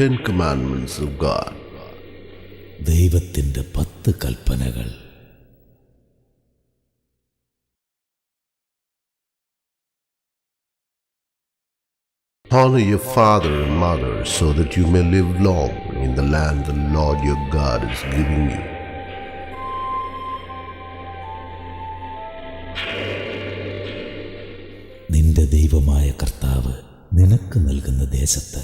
Ten Commandments of God. ദൈവത്തിൻ്റെ 10 കൽപ്പനകൾ. Honor your father and mother so that you may live long in the land the Lord your God is giving you. നിന്റെ ദൈവമായ കർത്താവ് നിനക്ക് നൽകുന്ന ദേശത്ത്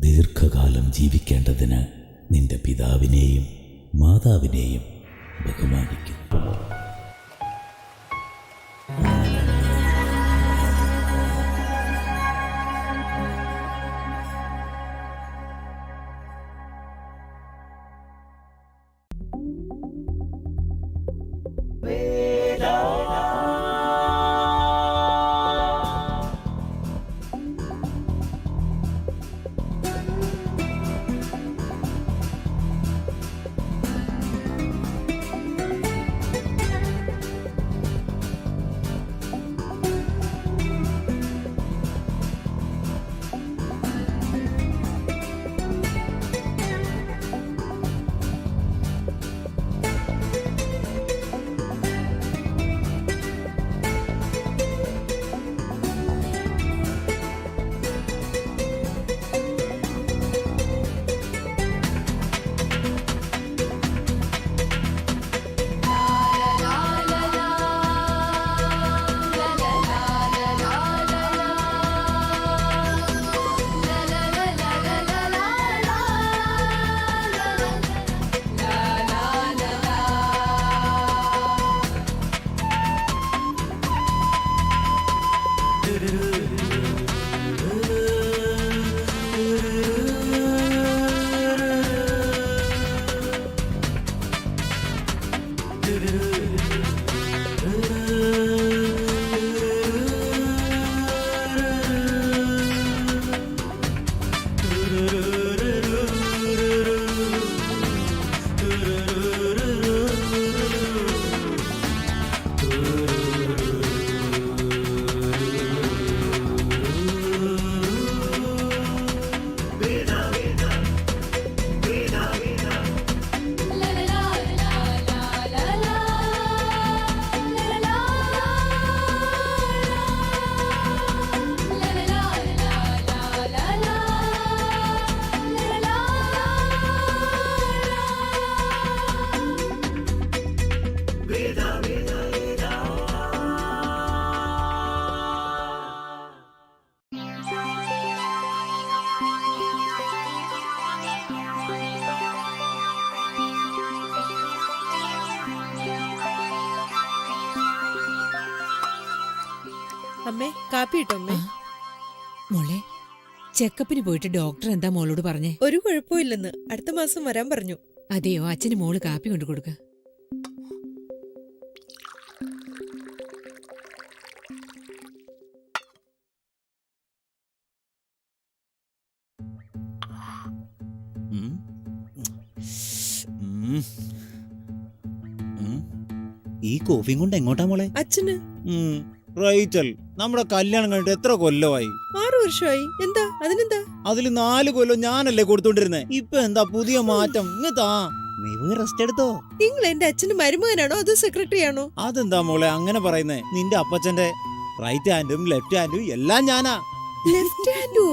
ദീർഘകാലം ജീവിക്കേണ്ടതിന് നിന്റെ പിതാവിനെയും മാതാവിനെയും ബഹുമാനിക്കുന്നു. അമ്മേ കാപ്പി ഇട്ടമ്മേ. മോളെ, ചെക്കപ്പിന് പോയിട്ട് ഡോക്ടർ എന്താ മോളോട് പറഞ്ഞേ? ഒരു കുഴപ്പമില്ലെന്ന്, അടുത്ത മാസം വരാൻ പറഞ്ഞു. അതെയോ? അച്ഛന് മോള് കാപ്പി കൊണ്ടു കൊടുക്ക. ഈ കോഫിയും കൊണ്ട് എങ്ങോട്ടാ മോളെ? അച്ഛന് റൈറ്റൽ, നമ്മുടെ കല്യാണം കഴിഞ്ഞിട്ട് എത്ര കൊല്ലമായി? 6 വർഷമായി. എന്താ അതിനെന്താ? അതിൽ 4 കൊല്ലം ഞാനല്ലേ കൊടുത്തോണ്ടിരുന്നേ. ഇപ്പൊ എന്താ പുതിയ മാറ്റം? ഇങ്ങത്താ നീ റെസ്റ്റ് എടുത്തോ. നിങ്ങൾ എന്റെ അച്ഛന് മരുമകനാണോ അതോ സെക്രട്ടറി ആണോ? അതെന്താ മോളെ അങ്ങനെ പറയുന്നേ? നിന്റെ അപ്പച്ചന്റെ റൈറ്റ് ഹാൻഡും ലെഫ്റ്റ് ഹാൻഡും എല്ലാം ഞാനാ. ലെഫ്റ്റ് ഹാൻഡോ?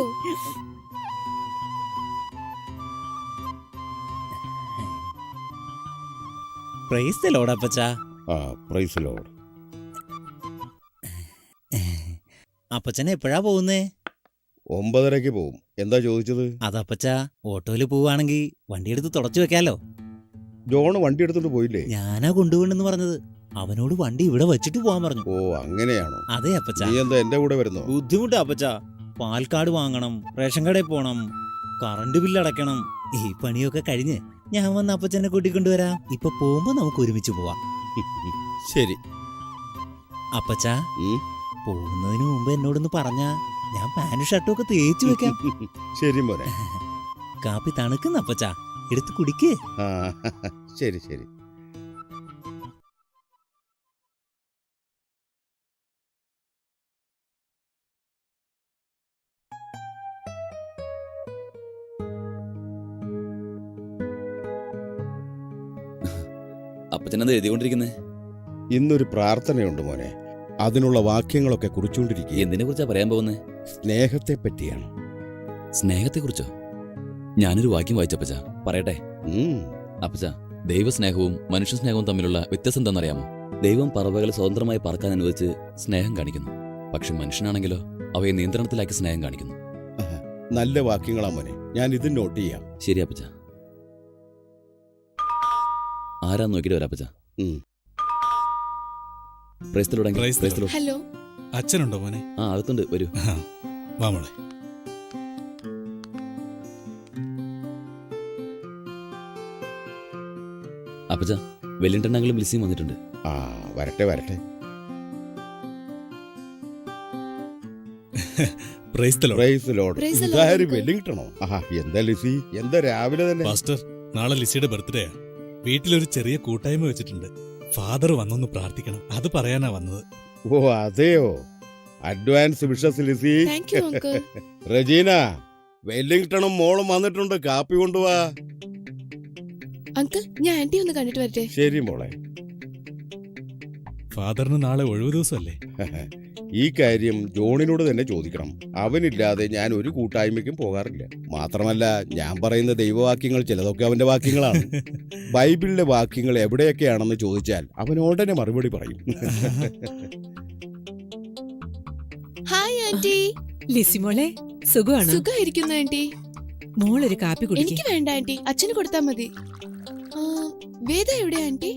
പ്രൈസ് ദി ലോർഡ് അപ്പച്ചാ. Praise the Lord. അപ്പച്ചൻ എപ്പോഴാ പോകുന്നേ? 9:30 പോവും. എന്താ ചോദിച്ചത്? അതപ്പച്ചാ, ഓട്ടോയില് പോവാണെങ്കിൽ വണ്ടിയെടുത്ത് തുടച്ചു വെക്കാലോ. ജോണ് വണ്ടി എടുത്തോണ്ട് പോയില്ലേ? ഞാനാ കൊണ്ടുപോകണെന്ന് പറഞ്ഞത്. അവനോട് വണ്ടി ഇവിടെ വെച്ചിട്ട് പോവാൻ പറഞ്ഞു. ഓ അങ്ങനെയാണോ? അതെ അപ്പച്ചാ. നീ എന്താ എന്റെ കൂടെ വരുന്നോ? ബുദ്ധിമുട്ടാ അപ്പച്ചാ. പാൽ കാർഡ് വാങ്ങണം, റേഷൻ കടയിൽ പോണം, കറണ്ട് ബില്ല് അടയ്ക്കണം. ഈ പണിയൊക്കെ കഴിഞ്ഞ് ഞാൻ വന്ന് അപ്പച്ചനെ കൂട്ടിക്കൊണ്ടുവരാം. ഇപ്പൊ പോകുമ്പോ നമുക്ക് ഒരുമിച്ച് പോവാം. ശരി അപ്പച്ചാ, പോകുന്നതിന് മുമ്പ് എന്നോടൊന്ന് പറഞ്ഞാ ഞാൻ പാന്റ് ഷർട്ടും ഒക്കെ തേച്ചു വെക്കാം. ശരി മോനെ. കാപ്പി തണുക്കുന്ന അപ്പച്ചാ, എടുത്ത് കുടിക്കേ. ശരി ശരി. അപ്പച്ചനെന്താ എഴുതിക്കൊണ്ടിരിക്കുന്നേ? ഇന്നൊരു പ്രാർത്ഥനയുണ്ട് മോനെ. അതിനുള്ള വാക്യങ്ങളൊക്കെ കുറിച്ചുകൊണ്ടിരിക്കുക. എന്തിനെ കുറിച്ചാ പറയാൻ പോകുന്നേ? സ്നേഹത്തെ പറ്റിയാണ്. സ്നേഹത്തെക്കുറിച്ചോ? ഞാനൊരു വാക്യം വായിച്ചപ്പച്ച, പറയട്ടെ? അപ്പച്ച, ദൈവസ്നേഹവും മനുഷ്യസ്നേഹവും തമ്മിലുള്ള വ്യത്യാസം എന്താണെന്നറിയാമോ? ദൈവം പറവകളെ സ്വതന്ത്രമായി പറക്കാൻ അനുവദിച്ച് സ്നേഹം കാണിക്കുന്നു. പക്ഷെ മനുഷ്യനാണെങ്കിലോ അവയെ നിയന്ത്രണത്തിലാക്കി സ്നേഹം കാണിക്കുന്നു. നല്ല വാക്യങ്ങളാ മോനെ. ഞാൻ ഇത് നോട്ട് ചെയ്യാം. ശരി അപ്പച്ച. ആരാന്ന് നോക്കിട്ട് വരാ അപ്പച്ച. ഹലോ, അച്ഛനുണ്ടോ മോനെ? ആ, അകത്തുണ്ട്, വരൂ. വാ മോളെ. അപ്പച്ച, വെല്ലിംഗ്ടൺ ലിസിയും വന്നിട്ടുണ്ട്. ആ, വരട്ടെ വരട്ടെ. Price the Lord. Price the Lord. Praise the Lord, ഇതാര് uncle. വെല്ലിംഗ്ടണോ? ആഹാ, എന്താ ലിസി, എന്താ രാവിലെ തന്നെ? പാസ്റ്റർ, നാളെ ലിസിയുടെ ബർത്ത്ഡേയാ. വീട്ടിലൊരു ചെറിയ കൂട്ടായ്മ വെച്ചിട്ടുണ്ട്. ഫാദർ വന്നൊന്ന് പ്രാർത്ഥിക്കണം, അത് പറയാനാ വന്നത്. ഓ അതെയോ? Advance wishes Lissy. Thank you uncle. Regina, വെല്ലിംഗ്ടണും മോളും വന്നിട്ടുണ്ട്. കാപ്പി കൊണ്ടുവാ. അങ്കിൾ, ഞാൻ ആന്റി ഒന്ന് കണ്ടിട്ട് വരട്ടെ. ശരി മോളെ. ഫാദറിന് നാളെ ഒഴിവു ദിവസമല്ലേ? ഈ കാര്യം ജോണിനോട് തന്നെ ചോദിക്കണം. അവനില്ലാതെ ഞാൻ ഒരു കൂട്ടായ്മയ്ക്കും പോകാറില്ല. മാത്രമല്ല, ഞാൻ പറയുന്ന ദൈവവാക്യങ്ങൾ ചിലതൊക്കെ അവന്റെ വാക്യങ്ങളാണ്. ബൈബിളിലെ വാക്യങ്ങൾ എവിടെയൊക്കെയാണെന്ന് ചോദിച്ചാൽ അവൻ ഉടനെ മറുപടി പറയും. Hi aunty. ലിസി മോളെ, സുഖമാണോ? സുഖമായിരിക്കുന്നു ആന്റി. മോളൊരു കാപ്പി കുടിക്ക്. എനിക്ക് വേണ്ട ആന്റി, അച്ഛന് കൊടുത്താ മതി. വേദ എവിടെ ആന്റി?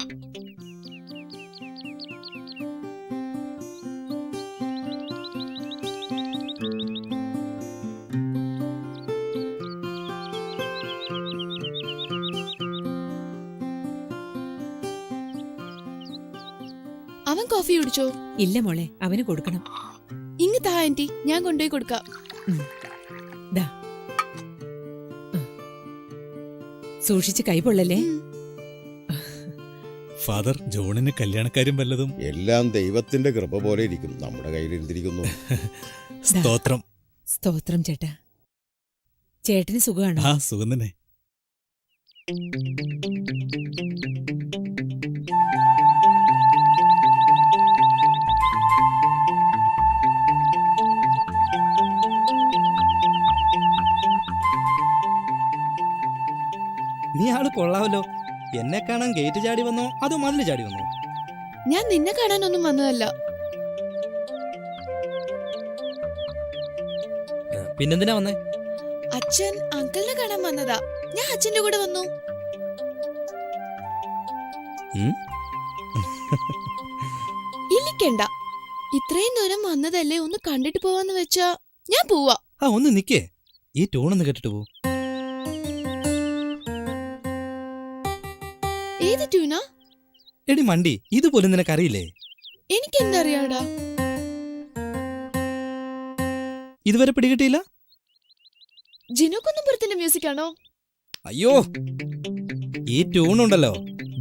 അവൻ കോഫി കുടിച്ചോ? ഇല്ല മോളെ, അവന് കൊടുക്കണം. ഇങ്ങ് താ ആന്റി, ഞാൻ കൊണ്ടുപോയി കൊടുക്കാം. ദാ. സൂക്ഷിച്ച് കൈ പൊള്ളല്ലേ. ഫാദർ, ജോണിന് കല്യാണക്കാര്യം വല്ലതും? എല്ലാം ദൈവത്തിന്റെ കൃപ പോലെ ഇരിക്കും. നമ്മുടെ കയ്യിലിരുന്നിരിക്കുന്നു. സ്തോത്രം. സ്തോത്രം ചേട്ടാ. ചേട്ടന് സുഖമാണോ? ആ, സുഖം തന്നെ. നീ ആള് കൊള്ളാവല്ലോ. എന്നെ കാണാൻ ഗേറ്റ് ചാടി വന്നോ അതോ മതില് ചാടി വന്നോ? ഞാൻ നിന്നെ കാണാനൊന്നും വന്നതല്ല. പിന്നെന്തിനാ വന്നേ? അച്ഛൻ അങ്കിളിനെ കാണാൻ വന്നതാ. ഞാൻ അച്ഛന്റെ കൂടെ വന്നു. ഇല്ലിക്കണ്ട, ഇത്രയും ദൂരം വന്നതല്ലേ, ഒന്ന് കണ്ടിട്ട് പോവാന്ന് വെച്ചാ ഞാൻ പോവാ. ആ, ഒന്ന് നിക്കേ, ഈ ടൂണൊന്ന് കേട്ടിട്ട് പോ. ഏത് ട്യൂനാ? എടി മണ്ടി, ഇതുപോലും നിനക്കറിയില്ലേ? എനിക്കെന്തറിയാടാ? ഇതുവരെ പിടികിട്ടിയില്ല? ജിനുക്കുന്നുംപുറത്തിന്റെ മ്യൂസിക് ആണോ? അയ്യോ, ഈ ട്യൂണുണ്ടല്ലോ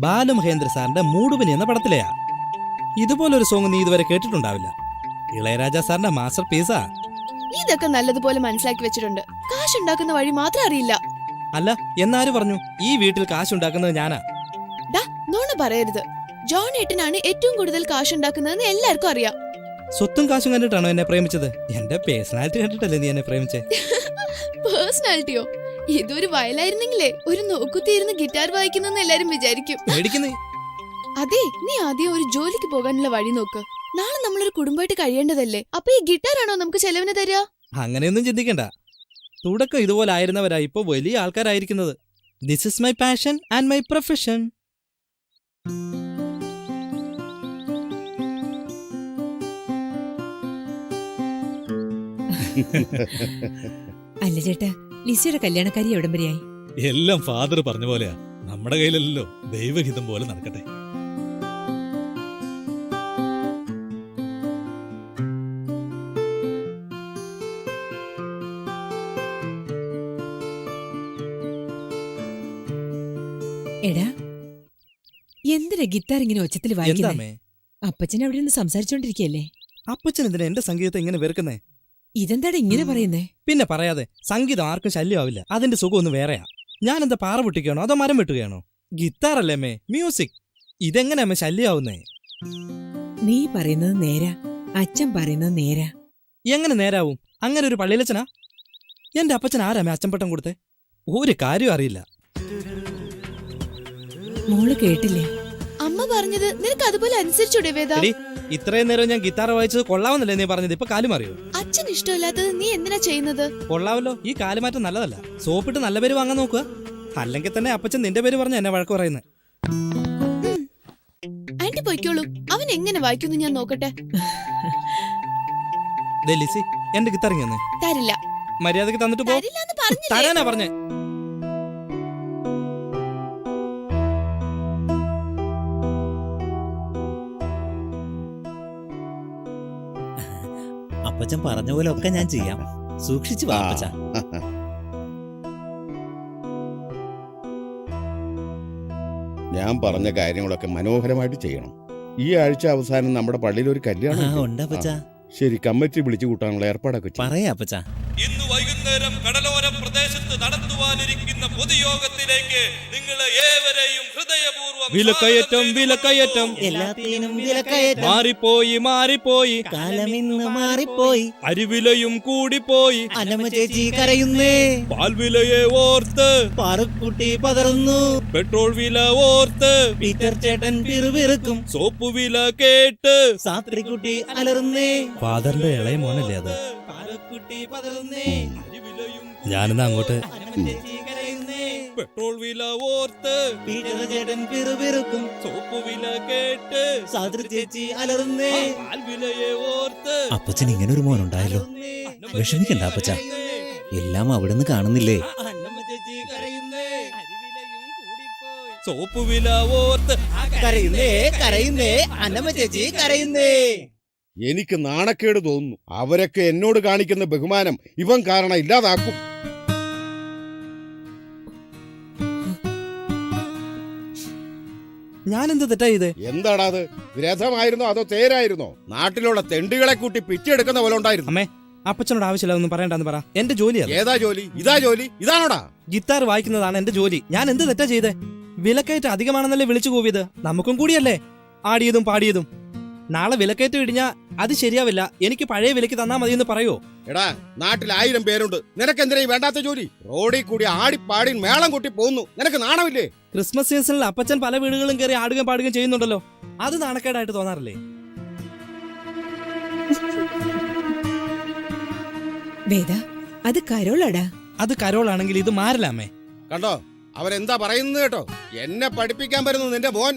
ബാലമഹേന്ദ്ര സാറിന്റെ മൂടുപനി എന്ന പടത്തിലെയാ. ഇതുപോലൊരു സോങ് നീ ഇതുവരെ കേട്ടിട്ടുണ്ടാവില്ല. ഇളയരാജ സാറിന്റെ മാസ്റ്റർ പീസാ. ഇതൊക്കെ നല്ലതുപോലെ മനസ്സിലാക്കി വെച്ചിട്ടുണ്ട്. കാശുണ്ടാക്കുന്ന വഴി മാത്രം അറിയില്ല. അല്ല, എന്നാര് പറഞ്ഞു ഈ വീട്ടിൽ കാശുണ്ടാക്കുന്നത് ഞാനാ? ഡാ, നോണ പറയരുത്. ജോൺ ഏട്ടനാണ് ഏറ്റവും കൂടുതൽ കാശുണ്ടാക്കുന്നതെന്ന് എല്ലാവർക്കും അറിയാം. സ്വത്തും കാശും കണ്ടിട്ടാണോ എന്നെ പ്രേമിച്ചത്? എന്റെ പേഴ്സണാലിറ്റി കണ്ടിട്ടല്ലേ നീ എന്നെ പ്രേമിച്ചേ? പേഴ്സണാലിറ്റിയോ? ഇതൊരു വയലായിരുന്നെങ്കിലേ ഒരു നോക്കുത്തിയിരുന്ന് ഗിറ്റാർ വായിക്കുന്നെന്ന് എല്ലാരും വിചാരിക്കും. അതെ, നീ ആദ്യം ഒരു ജോലിക്ക് പോകാനുള്ള വഴി നോക്ക്. നാളെ നമ്മളൊരു കുടുംബമായിട്ട് കഴിയേണ്ടതല്ലേ. അപ്പൊ ഈ ഗിറ്റാറാണോ നമുക്ക് ചെലവിന് തരിക? അങ്ങനെയൊന്നും ചിന്തിക്കണ്ട. തുടക്കം ഇതുപോലെ ആയിരുന്നവരാ ഇപ്പൊ വലിയ ആൾക്കാരായിരിക്കുന്നത്. This is my passion and my profession. അല്ല ചേട്ടാ, ലിസിയുടെ കല്യാണക്കാരി എവിടം വരെയായി? എല്ലാം ഫാദർ പറഞ്ഞ പോലെയാ. നമ്മുടെ കയ്യിലല്ലോ, ദൈവഹിതം പോലെ നടക്കട്ടെ. എടാ, എന്തിനാ ഗിറ്റാർ ഇങ്ങനെ ഒച്ചത്തിൽ വായിക്കുന്നേ? എന്താമേ? അപ്പച്ചൻ അവിടെ നിന്ന് സംസാരിച്ചോണ്ടിരിക്കല്ലേ. അപ്പച്ചൻ എന്തിനാ എന്റെ സംഗീതത്തെ ഇങ്ങനെ വെറുക്കുന്നേ? ഇതെന്താടാ ഇങ്ങനെ പറയുന്നേ? പിന്നെ പറയാതെ, സംഗീതം ആർക്കും ശല്യമാവില്ല. അതിന്റെ സുഖം ഒന്ന് വേറെയാ. ഞാനെന്താ പാറ പൊട്ടിക്കുകയാണോ അതോ മരം വെട്ടുകയാണോ? ഗിത്താറല്ലേ മേ, മ്യൂസിക്. ഇതെങ്ങനെ അമ്മ ശല്യാവുന്നേ? നീ പറയുന്നത് നേരാ, അച്ഛൻ പറയുന്നത് നേരാ. എങ്ങനെ നേരാവും? അങ്ങനെ ഒരു പള്ളിയിലച്ഛനാ? എന്റെ അപ്പച്ചൻ ആരാമേ അച്ഛൻപട്ടം കൊടുത്തേ? ഒരു കാര്യം അറിയില്ല. മോള് കേട്ടില്ലേ? അമ്മ പറഞ്ഞത് നിനക്ക് അതുപോലെ അനുസരിച്ചൂടെ വേദ? എടി, ഇത്രയും നേരം ഞാൻ ഗിത്താർ വായിച്ചത് കൊള്ളാവുന്നല്ലേ നീ പറഞ്ഞത്? ഇപ്പൊ കാലു മാറിയോ? അച്ഛൻ ഇഷ്ടമില്ലാത്തത് നീ എന്തിനാ ചെയ്യുന്നത്? കൊള്ളാവല്ലോ, ഈ കാലുമാറ്റം നല്ലതല്ല. സോപ്പിട്ട് നല്ല പേര് വാങ്ങാൻ നോക്കുക. അല്ലെങ്കിൽ തന്നെ അപ്പച്ചൻ നിന്റെ പേര് പറഞ്ഞ എന്നെ വഴക്ക് പറയുന്നത്. ആന്റി പൊയ്ക്കോളൂ, അവൻ എങ്ങനെ വായിക്കുന്നു ഞാൻ നോക്കട്ടെ. ദേ ലിസി, എന്റെ ഗിത്താർ ഇങ്ങനെ തരില്ല. മര്യാദക്ക് തന്നിട്ട് പോ. തരില്ലാന്ന് പറഞ്ഞില്ലേ? തരാനാ പറഞ്ഞേ. അപ്പച്ചൻ പറഞ്ഞ പോലെ ഒക്കെ ഞാൻ ചെയ്യാം. സൂക്ഷിച്ചു വാ അപ്പച്ച. ഞാൻ പറഞ്ഞ കാര്യങ്ങളൊക്കെ മനോഹരമായിട്ട് ചെയ്യണം. ഈ ആഴ്ച അവസാനം നമ്മുടെ പള്ളിയിൽ ഒരു കല്യാണം ഉണ്ട് അപ്പച്ച. ശരി, കമ്മിറ്റി വിളിച്ചു കൂട്ടാനുള്ള ഏർപ്പാടൊക്കെ പറയാ അപ്പച്ച. ഇന്ന് വൈകുന്നേരം കടലോര പ്രദേശത്ത് നടത്തുവാനിരിക്കുന്ന പൊതുയോഗത്തിലേക്ക് നിങ്ങളെ ഏവരെയും ഹൃദയപൂർവ്വം വിലക്കയറ്റം വിലക്കയറ്റം എല്ലാത്തിനും വിലക്കയറ്റം. മാറിപ്പോയി മാറിപ്പോയി, കാലമിന്ന് മാറിപ്പോയി. അരിവിലയും കൂടിപ്പോയി. അന്നമ്മ ചേച്ചി കരയുന്നേ. പാൽവിലയെ ഓർത്ത് പാറുക്കുട്ടി പതറുന്നു. പെട്രോൾ വില ഓർത്ത് പീറ്റർ ചേട്ടൻ പിറുപിറുക്കും. സോപ്പ് വില കേട്ട് സാത്രിക്കുട്ടി അലറുന്നേ. ഫാദറിന്റെ ഇളയ മോനല്ലേ അത്? പാറുക്കുട്ടി പതറുന്നേ. ഞാനെന്നാ അങ്ങോട്ട്. അന്നമ്മ ചേച്ചി കരയുന്നേ. പെട്രോൾ വില ഓർത്ത് പീറ്റർ ചേട്ടൻ പിറുപിറുക്കും. സോപ്പ് വില കേട്ട് സാത്രി ചേച്ചി അലറുന്നേ. പാൽവിലയെ ഓർത്ത്. അപ്പച്ചൻ ഇങ്ങനെ ഒരു മോനുണ്ടായല്ലോ. വിഷമിക്കണ്ട അപ്പച്ച, എല്ലാം അവിടുന്ന് കാണുന്നില്ലേ? സോപ്പ് വില ഓർത്ത് കരയുന്നേ കരയുന്നേ, അന്നമ്മ ചേച്ചി കരയുന്നേ. എനിക്ക് നാണക്കേട് തോന്നുന്നു. അവരൊക്കെ എന്നോട് കാണിക്കുന്ന ബഹുമാനം ഇവൻ കാരണം ഇല്ലാതാക്കും. ഞാനെന്ത് തെറ്റാ ചെയ്തേ? എന്താടാ അത്? രഥമായിരുന്നോ അതോ തേരായിരുന്നോ? നാട്ടിലുള്ള തെണ്ടികളെ കൂട്ടി പിച്ചെടുക്കുന്ന പോലെ ഉണ്ടായിരുന്നു. അമ്മേ, അപ്പച്ചനോട് ആവശ്യമില്ല ഒന്നും പറയണ്ടെന്ന് പറ. എന്റെ ജോലിയാണ്. ഏതാ ജോലി? ഇതാ ജോലി? ഇതാണോടാ? ഗിത്താർ വായിക്കുന്നതാണ് എന്റെ ജോലി. ഞാൻ എന്ത് തെറ്റാ ചെയ്തേ? വിലക്കയറ്റം അധികമാണെന്നല്ലേ വിളിച്ചു കൂവിയത്? നമുക്കും കൂടിയല്ലേ ആടിയതും പാടിയതും. നാളെ വിലക്കയറ്റം ഇടിഞ്ഞാ അത് ശരിയാവില്ല. എനിക്ക് പഴയ വിലക്ക് തന്നാ മതിയെന്ന് പറയോ? എടാ, നാട്ടിൽ 1000 പേരുണ്ട്. നിനക്കെന്തിനാ ഈ വേണ്ടാത്ത ജോലി? റോഡിൽ കൂടി ആടിപ്പാടി മേളം കൊട്ടി പോകുന്നു. നിനക്ക് നാണമില്ലേ? ക്രിസ്മസ് സീസണിൽ അപ്പച്ചൻ പല വീടുകളും കയറി ആടുകയും പാടുകയും ചെയ്യുന്നുണ്ടല്ലോ. അത് നാണക്കേടായിട്ട് തോന്നാറില്ലേ? വേദ, അത് കരോളാടാ. അത് കരോളാണെങ്കിൽ ഇത് മാറില്ലാമേ. കണ്ടോ അവരെന്താ പറയുന്നത് കേട്ടോ? എന്നെ പഠിപ്പിക്കാൻ വരുന്നു നിന്റെ മോൻ.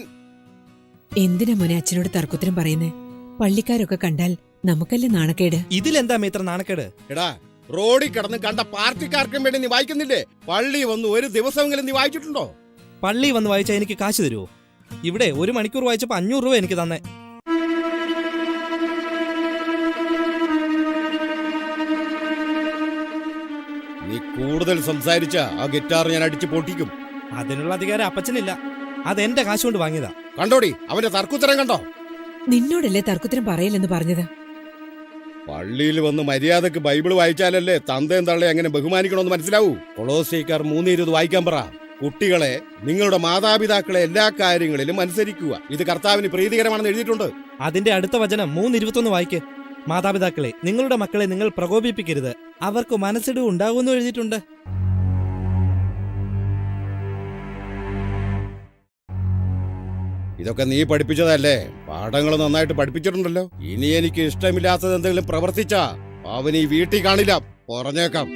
എന്തിനാ മോനെ അച്ഛനോട് തർക്കുത്തരം പറയുന്നേ? പള്ളിക്കാരൊക്കെ കണ്ടാൽ നമുക്കല്ലേ നാണക്കേട്. ഇതിലെന്താ ഇത്ര നാണക്കേട്? എടാ, റോഡിൽ കിടന്ന് കണ്ട പാർട്ടിക്കാർക്കും വേണ്ടി നീ വായിക്കുന്നില്ലേ? പള്ളി വന്ന് ഒരു ദിവസമെങ്കിലും നീ വായിച്ചിട്ടുണ്ടോ? പള്ളി വന്ന് വായിച്ചാൽ എനിക്ക് കാശ് തരുമോ? ഇവിടെ 1 മണിക്കൂർ വായിച്ചപ്പോ 500 രൂപ എനിക്ക് തന്നെ. നീ കൂടുതൽ സംസാരിച്ച ആ ഗിറ്റാർ ഞാൻ അടിച്ചു പൊട്ടിക്കും. അതിനുള്ള അധികാരം അപ്പച്ചനില്ല. അതെന്റെ കാശ് കൊണ്ട് വാങ്ങിയതാ. കണ്ടോടി അവന്റെ തർക്കുത്തരം കണ്ടോ? നിന്നോടല്ലേ തർക്കുത്തരം പറയില്ലെന്ന് പറഞ്ഞത്? പള്ളിയിൽ വന്ന് മര്യാദക്ക് ബൈബിൾ വായിച്ചാലല്ലേ തന്തയും തള്ളെ അങ്ങനെ ബഹുമാനിക്കണമെന്ന് മനസ്സിലാവൂ. കൊളോസ്യക്കാർ 3:20 വായിക്കാൻ പറ. കുട്ടികളെ, നിങ്ങളുടെ മാതാപിതാക്കളെ എല്ലാ കാര്യങ്ങളിലും അനുസരിക്കുക. ഇത് കർത്താവിന് പ്രീതികരമാണെന്ന് എഴുതിയിട്ടുണ്ട്. അതിന്റെ അടുത്ത വചനം 3:21 വായിക്ക്. മാതാപിതാക്കളെ, നിങ്ങളുടെ മക്കളെ നിങ്ങൾ പ്രകോപിപ്പിക്കരുത്, അവർക്ക് മനസ്സിടിവ് ഉണ്ടാകുമെന്ന് എഴുതിയിട്ടുണ്ട്. ഇതൊക്കെ നീ പഠിപ്പിച്ചതല്ലേ? പാഠങ്ങൾ നന്നായിട്ട് പഠിപ്പിച്ചിട്ടുണ്ടല്ലോ. ഇനി എനിക്ക് ഇഷ്ടമില്ലാത്തത് എന്തെങ്കിലും പ്രവർത്തിച്ചാ അവൻ ഈ വീട്ടിൽ കാണില്ല, പറഞ്ഞേക്കാം.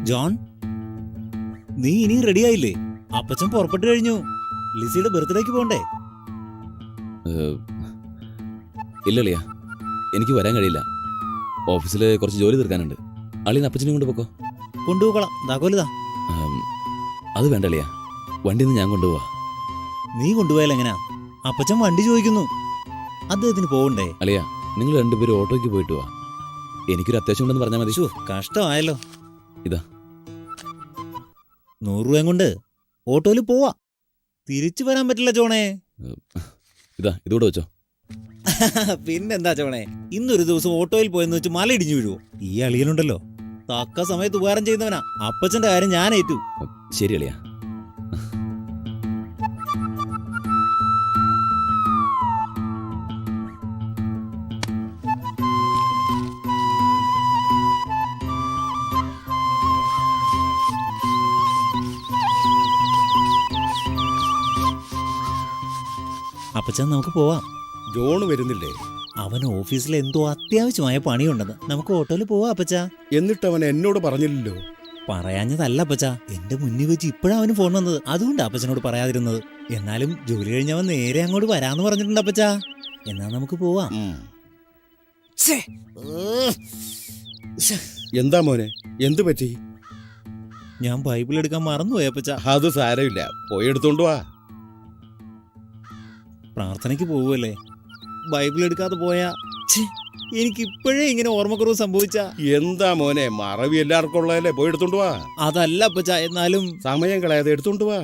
ജോൺ, നീ ഇനി റെഡിയായില്ലേ? അപ്പച്ചൻ പുറപ്പെട്ടു കഴിഞ്ഞു. ലിസിയുടെ ബർത്ത്ഡേക്ക് പോണ്ടേ? ഇല്ലളിയാ, എനിക്ക് വരാൻ കഴിയില്ല. ഓഫീസിൽ കുറച്ച് ജോലി തീർക്കാനുണ്ട്. അളിയൻ അപ്പച്ചനെ കൊണ്ട് പോക്കോ. കൊണ്ടുപോകോളാം. താക്കോലിതാ. അത് വേണ്ടളിയാ, വണ്ടി ഞാൻ കൊണ്ടുപോവാ. നീ കൊണ്ടുപോയാൽ എങ്ങനെയാ? അപ്പച്ചൻ വണ്ടി ചോദിക്കുന്നു. അദ്ദേഹത്തിന് പോകണ്ടേ? അളിയാ, നിങ്ങൾ രണ്ടുപേരും ഓട്ടോയ്ക്ക് പോയിട്ട് വാ. എനിക്കൊരു അത്യാവശ്യം ഉണ്ടെന്ന് പറഞ്ഞാൽ മതി. കഷ്ടമായല്ലോ. ഇതാ 100 രൂപയും കൊണ്ട് ഓട്ടോയിൽ പോവാ. തിരിച്ചു വരാൻ പറ്റില്ല ജോണേ. ഇതാ ഇതൂടെ വെച്ചോ. പിന്നെന്താ ചോണേ, ഇന്നൊരു ദിവസം ഓട്ടോയിൽ പോയെന്ന് വെച്ച് മല ഇടിഞ്ഞു വീഴുവോ? ഈ അളിയനുണ്ടല്ലോ, തക്ക സമയത്ത് ഉപകാരം ചെയ്യുന്നവനാ. അപ്പച്ചന്റെ കാര്യം ഞാൻ ഏറ്റു. ശരി അളിയാ. അപ്പച്ചൻ നമുക്ക് പോവാം. ജോൺ വരുന്നില്ലേ? അവൻ ഓഫീസിൽ എന്തോ അത്യാവശ്യമായ പണിയുണ്ടെന്ന്. നമുക്ക് ഓട്ടോയിൽ പോവാ അപ്പച്ച. എന്നിട്ട് അവൻ എന്നോട് പറഞ്ഞില്ലല്ലോ. പറയാഞ്ഞതല്ല അപ്പച്ച, എന്റെ മുന്നിൽ വെച്ച് ഇപ്പോഴാ അവന് ഫോൺ വന്നത്. അതുകൊണ്ട് അപ്പച്ചനോട് പറയാതിരുന്നത്. എന്നാലും ജോലി കഴിഞ്ഞവൻ നേരെ അങ്ങോട്ട് വരാന്ന് പറഞ്ഞിട്ടുണ്ട് അപ്പച്ച. എന്നാ നമുക്ക് പോവാം. എന്താ മോനെ, എന്തു പറ്റി? ഞാൻ ബൈബിൾ എടുക്കാൻ മറന്നുപോയി അപ്പച്ച. അത് സാരമില്ല, പോയി എടുത്തോണ്ട് വാ. പ്രാർത്ഥനയ്ക്ക് പോവുമല്ലേ, ബൈബിൾ എടുക്കാതെ പോയാ എനിക്ക് ഇപ്പോഴേ ഇങ്ങനെ ഓർമ്മക്കുറവ് സംഭവിച്ച. എന്താ മോനെ, മറവി എല്ലാവർക്കും ഉള്ളതല്ലേ, പോയി എടുത്തോണ്ട് വാ. അതല്ല അപ്പച്ച, എന്നാലും സമയം കളയാതെ എടുത്തോണ്ട് വാ.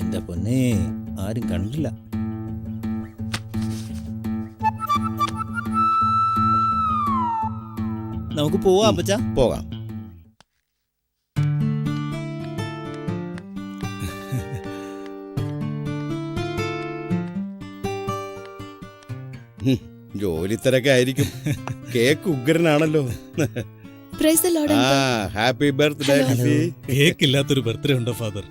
എന്റെ പൊന്നെ, ആരും കണ്ടില്ല. നമുക്ക് പോവാ അപ്പച്ച. പോകാം. ജോലി തിരക്കായിരിക്കും. കേക്ക് ഉഗ്രനാണല്ലോ. Happy birthday. കേക്ക് ഇല്ലാത്തൊരു ബർത്ത്ഡേ ഉണ്ടോ ഫാദർ?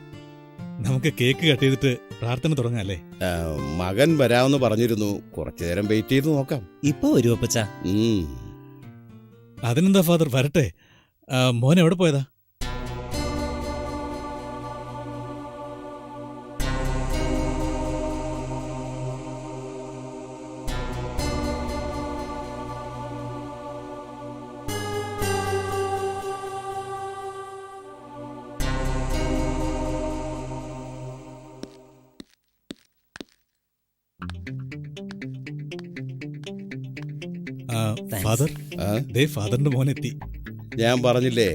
നമുക്ക് കേക്ക് കട്ട് ചെയ്തിട്ട് പ്രാർത്ഥന തുടങ്ങാല്ലേ? മകൻ വരാമെന്ന് പറഞ്ഞിരുന്നു. കുറച്ചു നേരം വെയിറ്റ് ചെയ്ത് നോക്കാം. ഇപ്പൊ വരൂ അപ്പച്ച. അതിനെന്താ ഫാദർ, വരട്ടെ. മോൻ എവിടെ പോയതാ? ഫാദർ, ദേ ഫാദറിന്റെ മോൻ എത്തി. ഞാൻ പറഞ്ഞില്ലേ,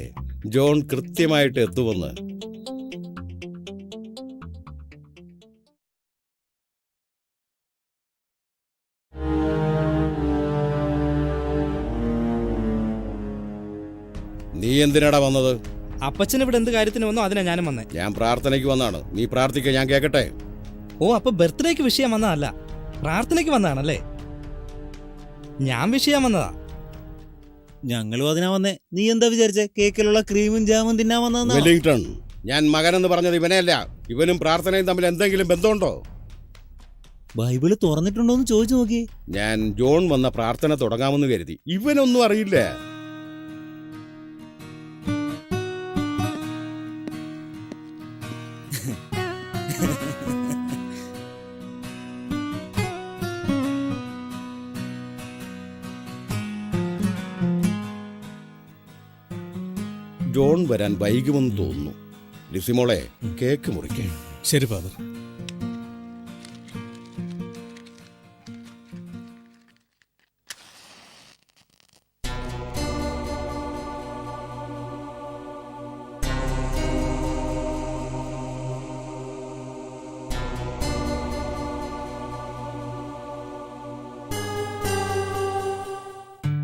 ജോൺ കൃത്യമായിട്ട് എത്തുമെന്ന്. നീ എന്തിനാടാ വന്നത്? അപ്പച്ചൻ ഇവിടെ എന്ത് കാര്യത്തിന് വന്നോ അതിനാ ഞാനും വന്നേ. ഞാൻ പ്രാർത്ഥനയ്ക്ക് വന്നാണ്. നീ പ്രാർത്ഥിക്ക, ഞാൻ കേക്കട്ടെ. ഓ, അപ്പൊ ബർത്ത്ഡേക്ക് വിഷയം വന്നതല്ല, പ്രാർത്ഥനയ്ക്ക് വന്നതാണല്ലേ? ഞാൻ വിഷയം വന്നതാ. ഞങ്ങളും അതിനാ വന്നേ. നീ എന്താ വിചാരിച്ചേ, കേക്കിലുള്ള ക്രീമും ജാമും തിന്നാൻ വന്നതെന്നാ? വെല്ലിംഗ്ടൺ, ഞാൻ മകനെന്ന് പറഞ്ഞത് ഇവനെയല്ല. ഇവനും പ്രാർത്ഥനയും തമ്മിൽ എന്തെങ്കിലും ബന്ധമുണ്ടോ? ബൈബിള് തുറന്നിട്ടുണ്ടോന്ന് ചോദിച്ചു നോക്കി. ഞാൻ ജോൺ വന്ന പ്രാർത്ഥന തുടങ്ങാമെന്ന് കരുതി. ഇവനൊന്നും അറിയില്ല. ജോൺ വരാൻ വൈകുമെന്ന് തോന്നുന്നു. ലിസിമോളെ, കേക്ക് മുറിക്കേ. ശരി father.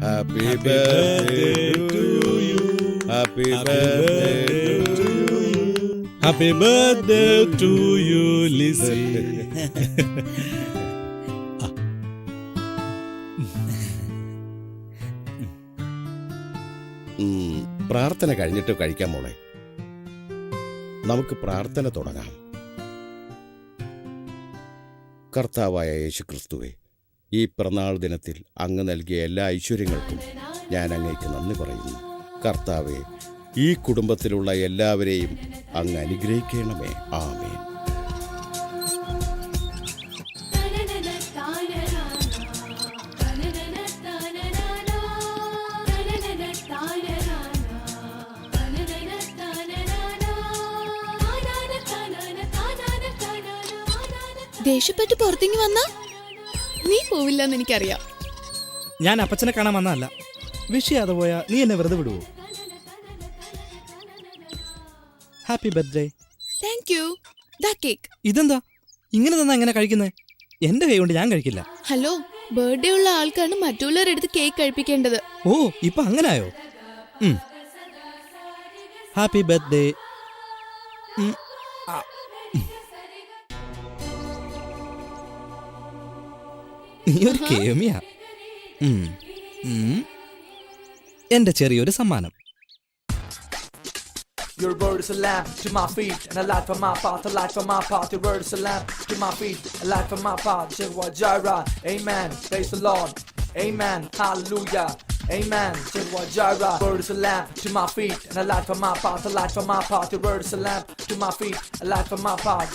Happy birthday to you. Happy birthday to you. Happy birthday to you, Lizzy. പ്രാർത്ഥന കഴിഞ്ഞിട്ട് കഴിക്കാൻ മോളെ. നമുക്ക് പ്രാർത്ഥന തുടങ്ങാം. കർത്താവായ യേശുക്രിസ്തുവേ, ഈ പിറന്നാൾ ദിനത്തിൽ അങ്ങ് നൽകിയ എല്ലാ ഐശ്വര്യങ്ങൾക്കും ഞാൻ അങ്ങേക്ക് നന്ദി പറയുന്നു. കർത്താവേ, ഈ കുടുംബത്തിലുള്ള എല്ലാവരെയും അങ്ങ് അനുഗ്രഹിക്കണമേ. ആമേൻ. ദേഷ്യപ്പെട്ട് പുറത്തേക്ക് വന്നാ നീ പോവില്ലെന്ന് എനിക്കറിയാം. ഞാൻ അപ്പച്ചനെ കാണാൻ വന്നതല്ല. വിഷ് ചെയ്യാതെ പോയാ നീ എന്നെ വെറുതെ വിടുവോ? Happy birthday. Thank you. ദാ കേക്ക്. ഇതെന്താ ഇങ്ങനെ തന്നാ എങ്ങനെ കഴിക്കുന്നേ? എന്റെ കൈ കൊണ്ട് ഞാൻ കഴിക്കില്ല. ഹലോ, ബർത്ത്ഡേ ഉള്ള ആൾക്കാണ് മറ്റുള്ളവരെടുത്ത് കേക്ക് കഴിപ്പിക്കേണ്ടത്. ഓ, ഇപ്പൊ അങ്ങനായോ? Happy birthday. നീ ഒരു കേമിയാ. എന്റെ ചെറിയൊരു സമ്മാനം. Your word is a lamp to my feet and a light for my path, a light for my path. Your word is a lamp to my feet, a light for my path. Jehovah Jireh, amen. Praise the Lord, amen. Hallelujah, amen. Jehovah Jireh. Your word is a lamp to my feet and a light for my path, a light for my path. Your word is a lamp to my feet, a light for my path.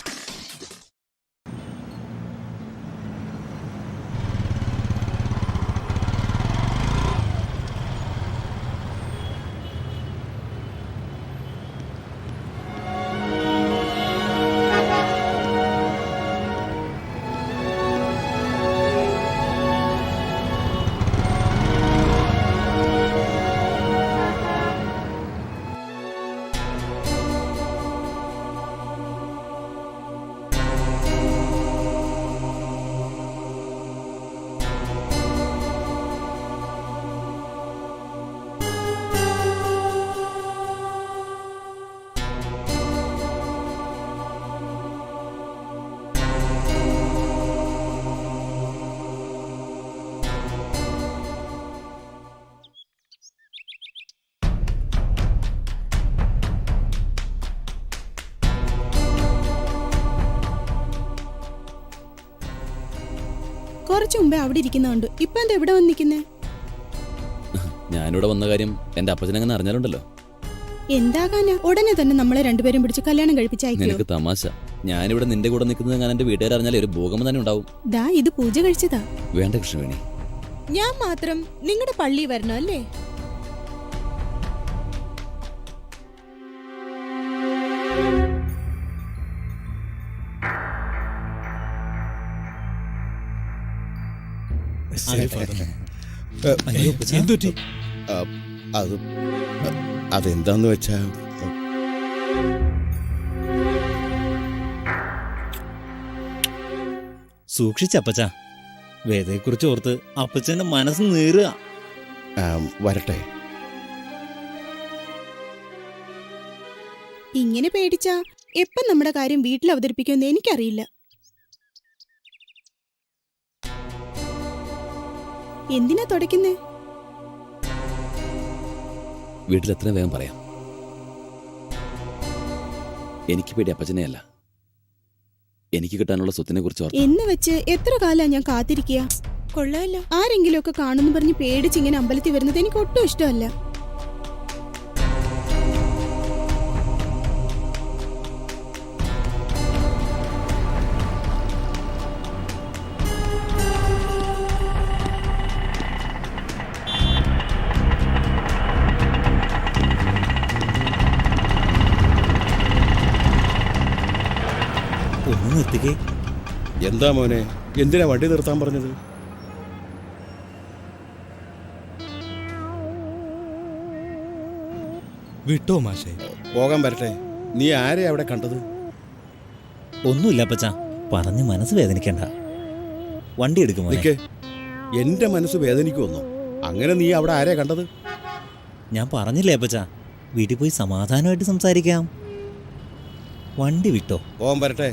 കുറച്ചു മുമ്പേ അവിടെ ഇരിക്കുന്നുണ്ട്. ഇപ്പൊ എന്താ ഇവിടെ വന്നിരിക്കുന്നേ? ഞാനിവിടെ വന്ന കാര്യം എന്റെ അപ്പച്ചനങ്ങനെ അറിഞ്ഞാലുണ്ടല്ലോ. എന്താകാനാ? ഉടനെ തന്നെ നമ്മളെ രണ്ടുപേരും പിടിച്ച് കല്യാണം കഴിപ്പിച്ചയക്കോ? നിനക്ക് തമാശ. ഞാനിവിടെ നിന്റെ കൂടെ നിൽക്കുന്നത് ഞാൻ എന്റെ വീട്ടുകാർ അറിഞ്ഞാൽ ഒരു ഭൂകമ്പം തന്നെ ഉണ്ടാവും. ദാ ഇത് പൂജ കഴിച്ചതാ. വേണ്ട കൃഷ്ണവേണി, ഞാൻ മാത്രം നിങ്ങളുടെ പള്ളി വരണോ അല്ലേ? അതെന്താന്ന് വെച്ചാ സൂക്ഷിച്ചപ്പച്ച, വേദയെക്കുറിച്ച് ഓർത്ത് അപ്പച്ചന്റെ മനസ്സ് നീറുക. വരട്ടെ. ഇങ്ങനെ പേടിച്ചാ എപ്പം നമ്മുടെ കാര്യം വീട്ടിൽ അവതരിപ്പിക്കുമെന്ന് എനിക്കറിയില്ല. എന്തിനാ തുടയ്ക്കുന്നേ? വീട്ടിൽ എത്രയും വേഗം പറയാം. എനിക്ക് പേടി അപ്പച്ചനെയല്ല, എനിക്ക് കിട്ടാനുള്ള സ്വത്തിനെ കുറിച്ച്. എന്ന് വെച്ച് എത്ര കാലാ ഞാൻ കാത്തിരിക്കുക? കൊള്ളാമല്ലോ. ആരെങ്കിലും ഒക്കെ കാണുന്നു പറഞ്ഞ് പേടിച്ച് ഇങ്ങനെ അമ്പലത്തിൽ വരുന്നത് എനിക്ക് ഒട്ടും ഇഷ്ടമല്ല. ഒന്ന് നിർത്തിക്കേ. എന്താ മോനെ, എന്തിനാ വണ്ടി നിർത്താൻ പറഞ്ഞത്? വിട്ടോ മാഷേ, പോകാൻ വരട്ടെ. നീ ആരെയാ അവിടെ കണ്ടത്? ഒന്നുമില്ല അപ്പച്ച, പറഞ്ഞ് മനസ്സ് വേദനിക്കണ്ട. വണ്ടി എടുക്കുമോ? എന്റെ മനസ്സ് വേദനിക്കുമെന്നോ? അങ്ങനെ നീ അവിടെ ആരെയാ കണ്ടത്? ഞാൻ പറഞ്ഞില്ലേ അപ്പച്ച, വീട്ടിൽ പോയി സമാധാനമായിട്ട് സംസാരിക്കാം. വണ്ടി വിട്ടോ. പോകാൻ വരട്ടെ.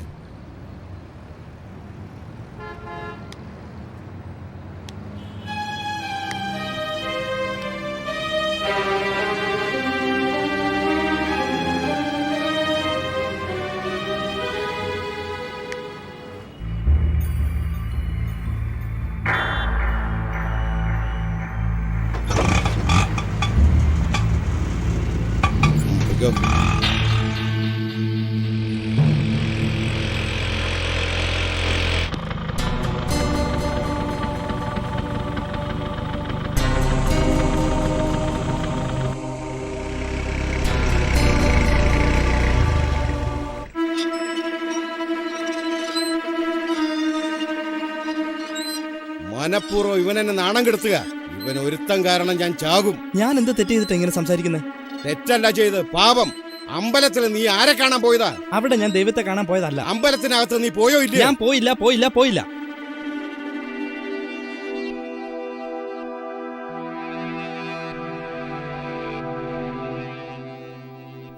മനഃപൂർവ്വം ഇവനെന്നെ നാണം കെടുത്തുക. ഇവൻ ഒരുത്തം കാരണം ഞാൻ ചാകും. ഞാൻ എന്ത് തെറ്റ് ചെയ്തിട്ട് എങ്ങനെ സംസാരിക്കുന്നത്? തെറ്റല്ല ചെയ്ത്, പാപം. അമ്പലത്തിൽ നീ ആരെ കാണാൻ പോയതാ? അവിടെ ഞാൻ ദൈവത്തെ കാണാൻ പോയതല്ല. അമ്പലത്തിനകത്ത് നീ പോയോ ഇല്ല? ഞാൻ പോയില്ല.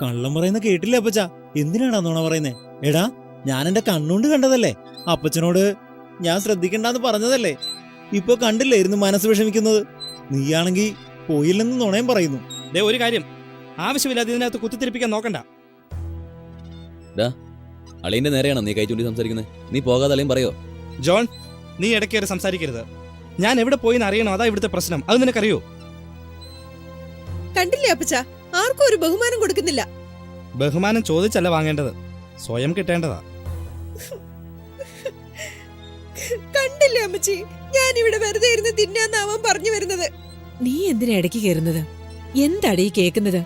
കള്ളം പറയുന്ന കേട്ടില്ല അപ്പച്ച. എന്തിനാടാ നുണ പറയുന്നേ? എടാ, ഞാൻ എന്റെ കണ്ണുകൊണ്ട് കണ്ടതല്ലേ. അപ്പച്ചനോട് ഞാൻ ശ്രദ്ധിക്കണ്ടെന്ന് പറഞ്ഞതല്ലേ. ഇപ്പൊ കണ്ടില്ലേ ഇരുന്ന് മനസ്സ് വിഷമിക്കുന്നത്. നീയാണെങ്കി പോയില്ലെന്ന് നുണയും പറയുന്നു. ഒരു കാര്യം, ആവശ്യമില്ലാതെ ഇതിനകത്ത് കുത്തിത്തിരിപ്പിക്കാൻ നോക്കണ്ട. അളിയന്റെ നേരെയാണോ നീ കൈ ചൂണ്ടി സംസാരിക്കുന്നത്? നീ പോകാതെ അളിയൻ പറയോ? ജോൺ, നീ ഇടയ്ക്കേറി സംസാരിക്കരുത്. ഞാൻ എവിടെ പോയിന്ന് അറിയണോ? അതാ ഇവിടുത്തെ പ്രശ്നം. അത് നിനക്കറിയോ? കണ്ടില്ലേ അപ്പച്ച, ആർക്കും ഒരു ബഹുമാനം കൊടുക്കുന്നില്ല. ബഹുമാനം ചോദിച്ചല്ല വാങ്ങേണ്ടത്, സ്വയം കിട്ടേണ്ടതാ. കണ്ടില്ലേ അമ്മച്ചി, ഞാൻ ഇവിടെ വെറുതെ ഇരുന്ന് തിന്നാന്ന് പറഞ്ഞു വരുന്നത്. നീ എന്തിനാ ഇടയ്ക്ക് കയറുന്നത്? എന്താടി കേൾക്കുന്നത്?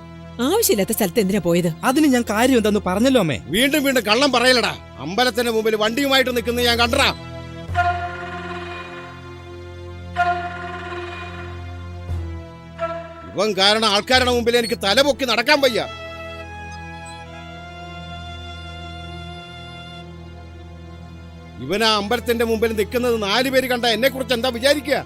ആവശ്യമില്ലാത്ത സ്ഥലത്ത് എന്തിനാ പോയത്? അതിന് ഞാൻ കാര്യം എന്താന്ന് പറഞ്ഞല്ലോ അമ്മേ. വീണ്ടും വീണ്ടും കള്ളം പറയലടാ. അമ്പലത്തിന്റെ മുമ്പിൽ വണ്ടിയുമായിട്ട് നിൽക്കുന്നത് ഞാൻ കണ്ടടാ. ഇവൻ കാരണം ആൾക്കാരുടെ മുമ്പിൽ എനിക്ക് തലപൊക്കി നടക്കാൻ വയ്യ. ഇവനാ അമ്പലത്തിന്റെ മുമ്പിൽ നിൽക്കുന്നത് 4 പേര് കണ്ട എന്നെ കുറിച്ച് എന്താ വിചാരിക്കുക?